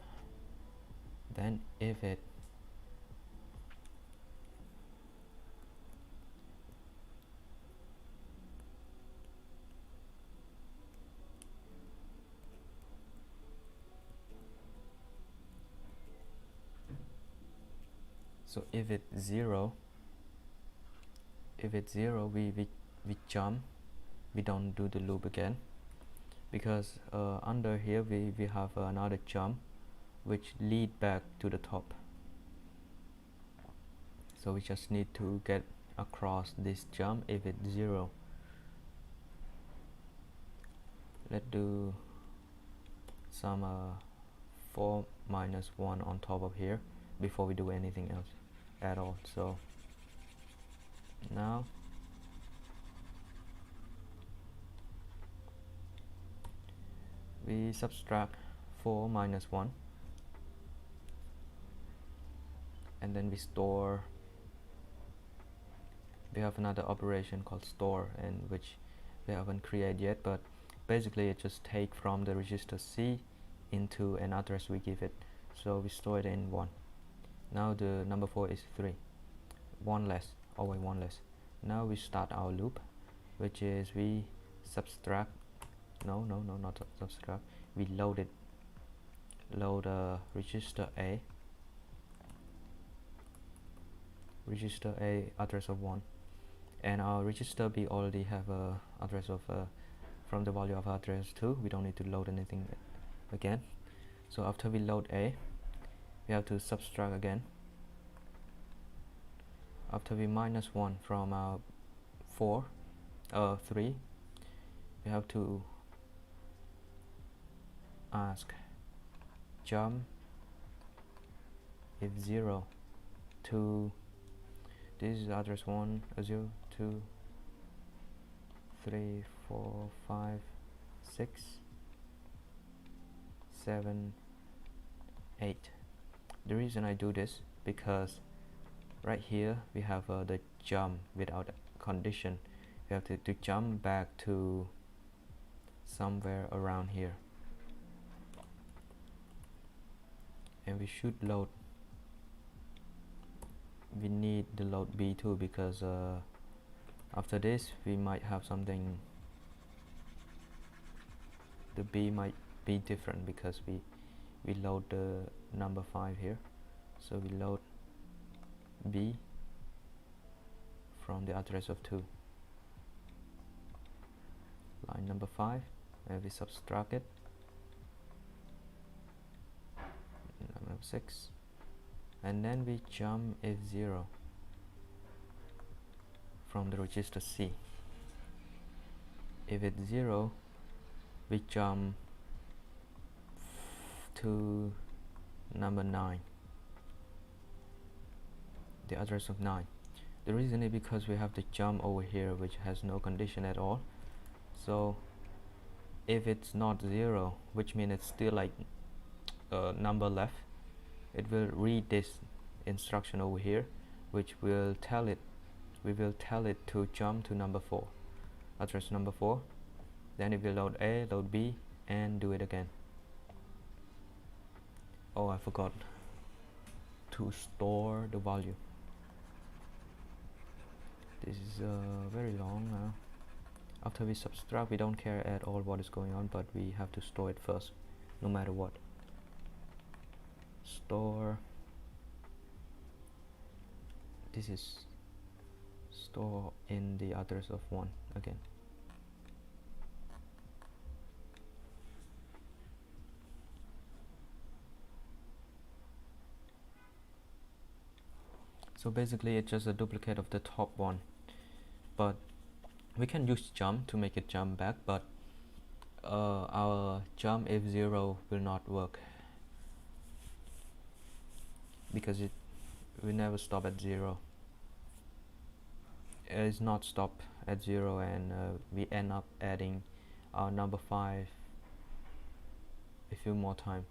then if it so if it's 0, we jump, we don't do the loop again, because under here we have another jump which lead back to the top, so we just need to get across this jump if it's 0. Let's do some 4 minus 1 on top of here before we do anything else at all. So now we subtract 4 minus 1 and then we store. We have another operation called store, and which we haven't created yet, but basically it just take from the register C into an address we give it, so we store it in 1. Now the number 4 is 3, 1 less, always 1 less. Now we start our loop, which is we subtract, no, not subtract, we load register A address of 1, and our register B already have a address of from the value of address 2. We don't need to load anything again. So after we load A, we have to subtract again. After we minus 1 from our 3, we have to ask jump if 0 to, this is address 1, 0, 2, 3, 4, 5, 6, 7, 8. The reason I do this, because right here we have the jump without condition. We have to jump back to somewhere around here, and we should load, we need the load B too, because after this we might have something, the B might be different because we load the number 5 here, so we load B from the address of 2, line number 5, and we subtract it, number 6, and then we jump if 0 from the register C. If it's 0, we jump to number 9, the address of 9. The reason is because we have the jump over here which has no condition at all. So if it's not 0, which means it's still like a number left, it will read this instruction over here, which will tell it, we will tell it to jump to number 4, address number 4. Then it will load A, load B, and do it again. Oh, I forgot to store the value. This is very long now. After we subtract, we don't care at all what is going on, but we have to store it first, no matter what. Store, this is store in the address of 1 again. So basically it's just a duplicate of the top one, but we can use jump to make it jump back, but our jump if 0 will not work because it will never stop at 0. It is not stop at 0, and we end up adding our number 5 a few more times.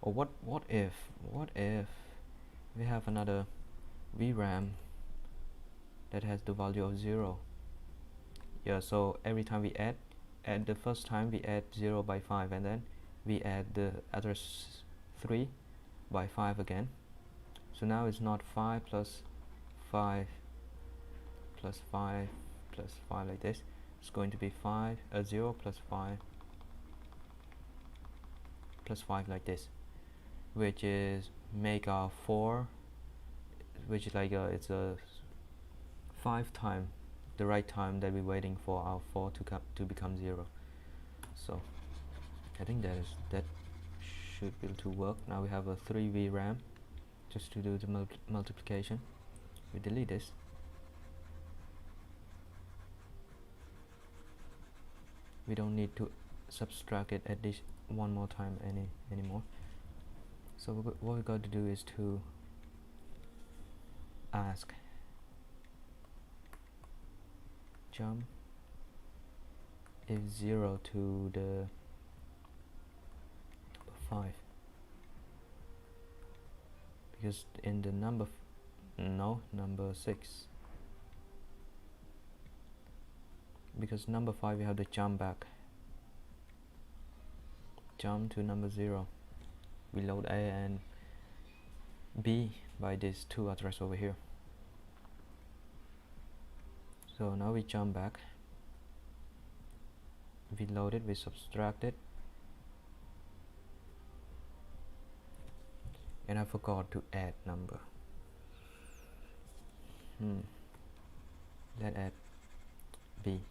Or what if we have another VRAM that has the value of 0? Yeah, so every time we add the first time we add 0 by 5, and then we add the address 3 by 5 again. So now it's not 5 plus 5 plus 5 plus 5 like this. It's going to be 0 plus 5 plus 5 like this, which is make our 4, which is like it's a 5 time the right time that we're waiting for our 4 to become 0. So I think that should be able to work. Now we have a 3 VRAM just to do the multiplication. We delete this. We don't need to subtract it at this one more time anymore. So what we got to do is to ask jump if 0 to the 5, because in the number 6, because number 5 we have to jump back, jump to number 0. We load A and B by these two addresses over here. So now we jump back, we load it, we subtract it, and I forgot to add number. Let's add B.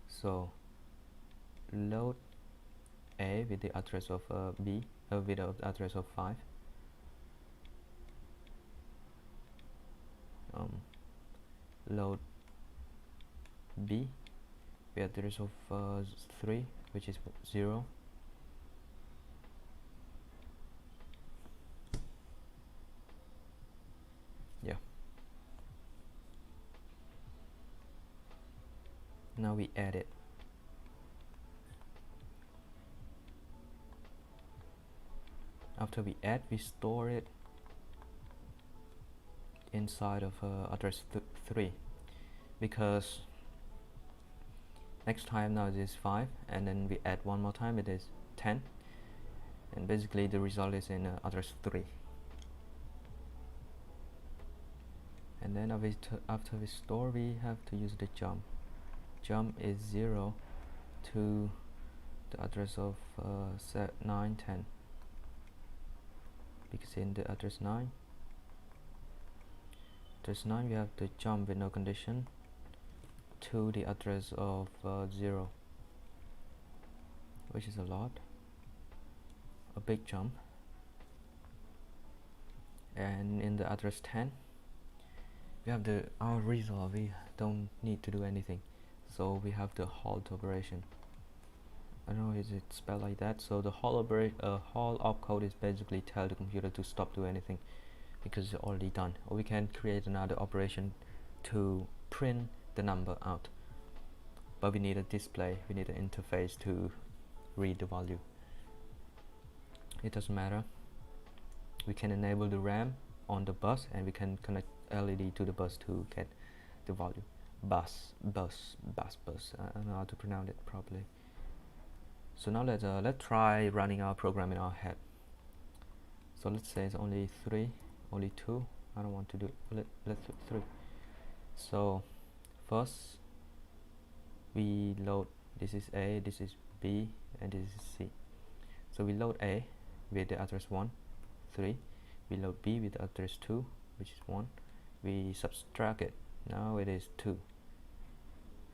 So load A with the address of B, with the address of 5. Load B with the address of 3, which is 0. Yeah. Now we add it. After we add, we store it inside of address 3, because next time now it is 5, and then we add one more time, it is 10, and basically the result is in address 3. And then after we store, we have to use the jump. Jump is 0 to the address of 9, 10, because in the address 9 we have to jump with no condition to the address of 0, which is a big jump. And in the address 10 we have our result. We don't need to do anything, so we have the halt operation. I don't know, is it spelled like that? So the halt opcode is basically tell the computer to stop doing anything because it's already done. Or we can create another operation to print the number out, but we need a display, we need an interface to read the value. It doesn't matter. We can enable the RAM on the bus, and we can connect LED to the bus to get the value. Bus. I don't know how to pronounce it properly. So now let's try running our program in our head. So let's say it's only 3, only 2. I don't want to do. Let's do 3. So first we load. This is A, this is B, and this is C. So we load A with the address 1, 3. We load B with the address 2, which is 1. We subtract it. Now it is 2,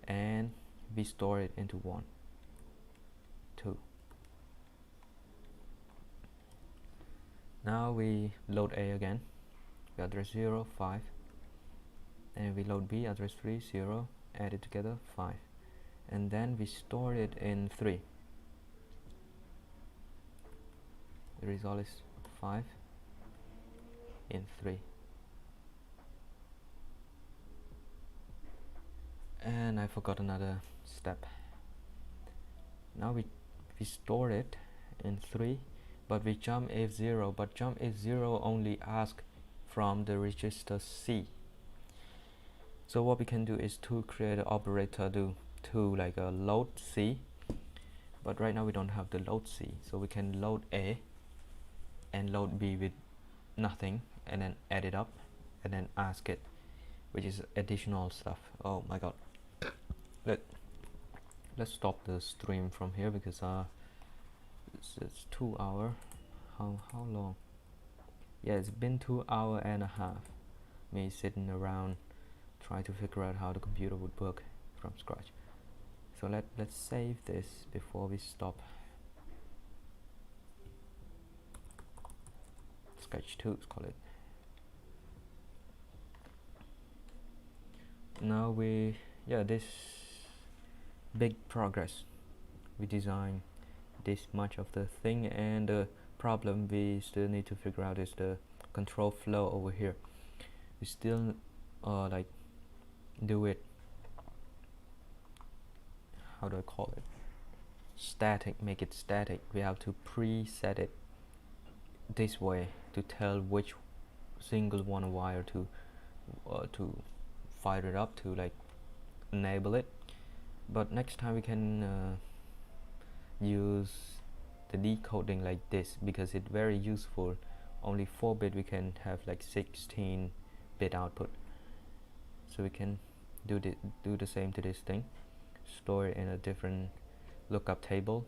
and we store it into 1, 2. Now we load A again, we address 0, 5, and we load B, address 3, 0, add it together, 5, and then we store it in 3. The result is 5 in 3. And I forgot another step. Now we store it in 3, but we jump F0, but jump F0 only ask from the register C. So what we can do is to create an operator to like a load C, but right now we don't have the load C, so we can load A and load B with nothing and then add it up and then ask it, which is additional stuff. Oh my god. Let's stop the stream from here because it's 2 hours. How long? Yeah, it's been 2 hours and a half me sitting around trying to figure out how the computer would work from scratch. So let's save this before we stop. Sketch 2, let's call it. Now this big progress. We design this much of the thing, and the problem we still need to figure out is the control flow over here. We still like do it, how do I call it, static, make it static. We have to preset it this way to tell which single one wire to fire it up to, like enable it. But next time we can use the decoding like this because it's very useful. Only 4-bit, we can have like 16-bit output, so we can do the same to this thing, store it in a different lookup table.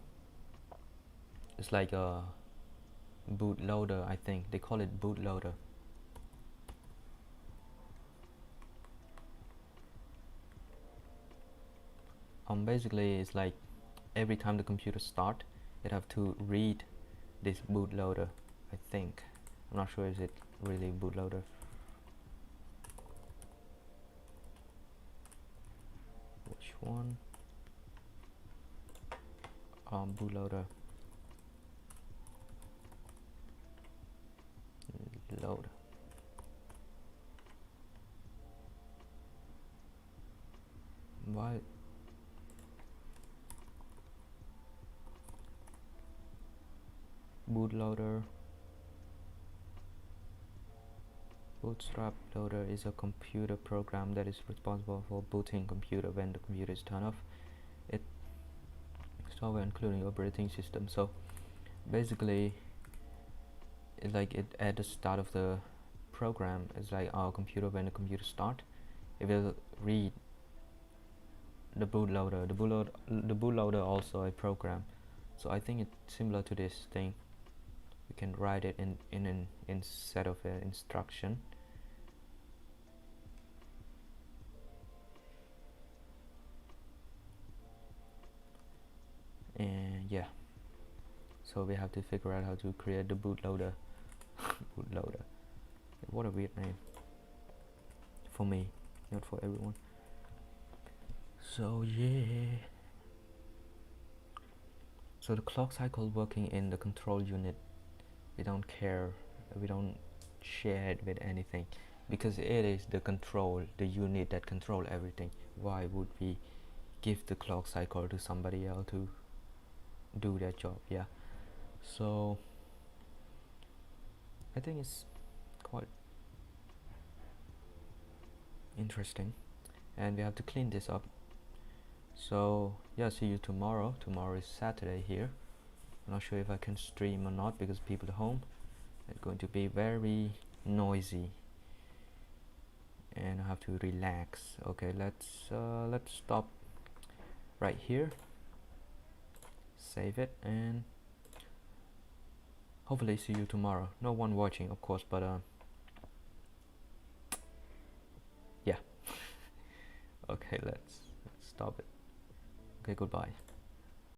It's like a bootloader, I think they call it bootloader. Basically it's like every time the computer start, it have to read this bootloader, I think. I'm not sure is it really bootloader. Which one? Bootloader. Load. Why? Bootloader. Bootstrap loader is a computer program that is responsible for booting computer when the computer is turned off. It software including operating system. So basically it's like it at the start of the program. It's like our computer, when the computer start, it will read the bootloader. The bootloader also a program. So I think it's similar to this thing. We can write it in instead of an instruction. And yeah, so we have to figure out how to create the bootloader. Bootloader. What a weird name for me, not for everyone. So yeah, so the clock cycle working in the control unit, we don't care, we don't share it with anything because it is the control, the unit that control everything. Why would we give the clock cycle to somebody else to do their job? Yeah, so I think it's quite interesting, and we have to clean this up. So yeah, see you tomorrow. Tomorrow is Saturday here. I'm not sure if I can stream or not because people at home. It's going to be very noisy and I have to relax. Okay, let's stop right here, save it, and hopefully see you tomorrow. No one watching, of course, but yeah. Okay, let's stop it. Okay, goodbye.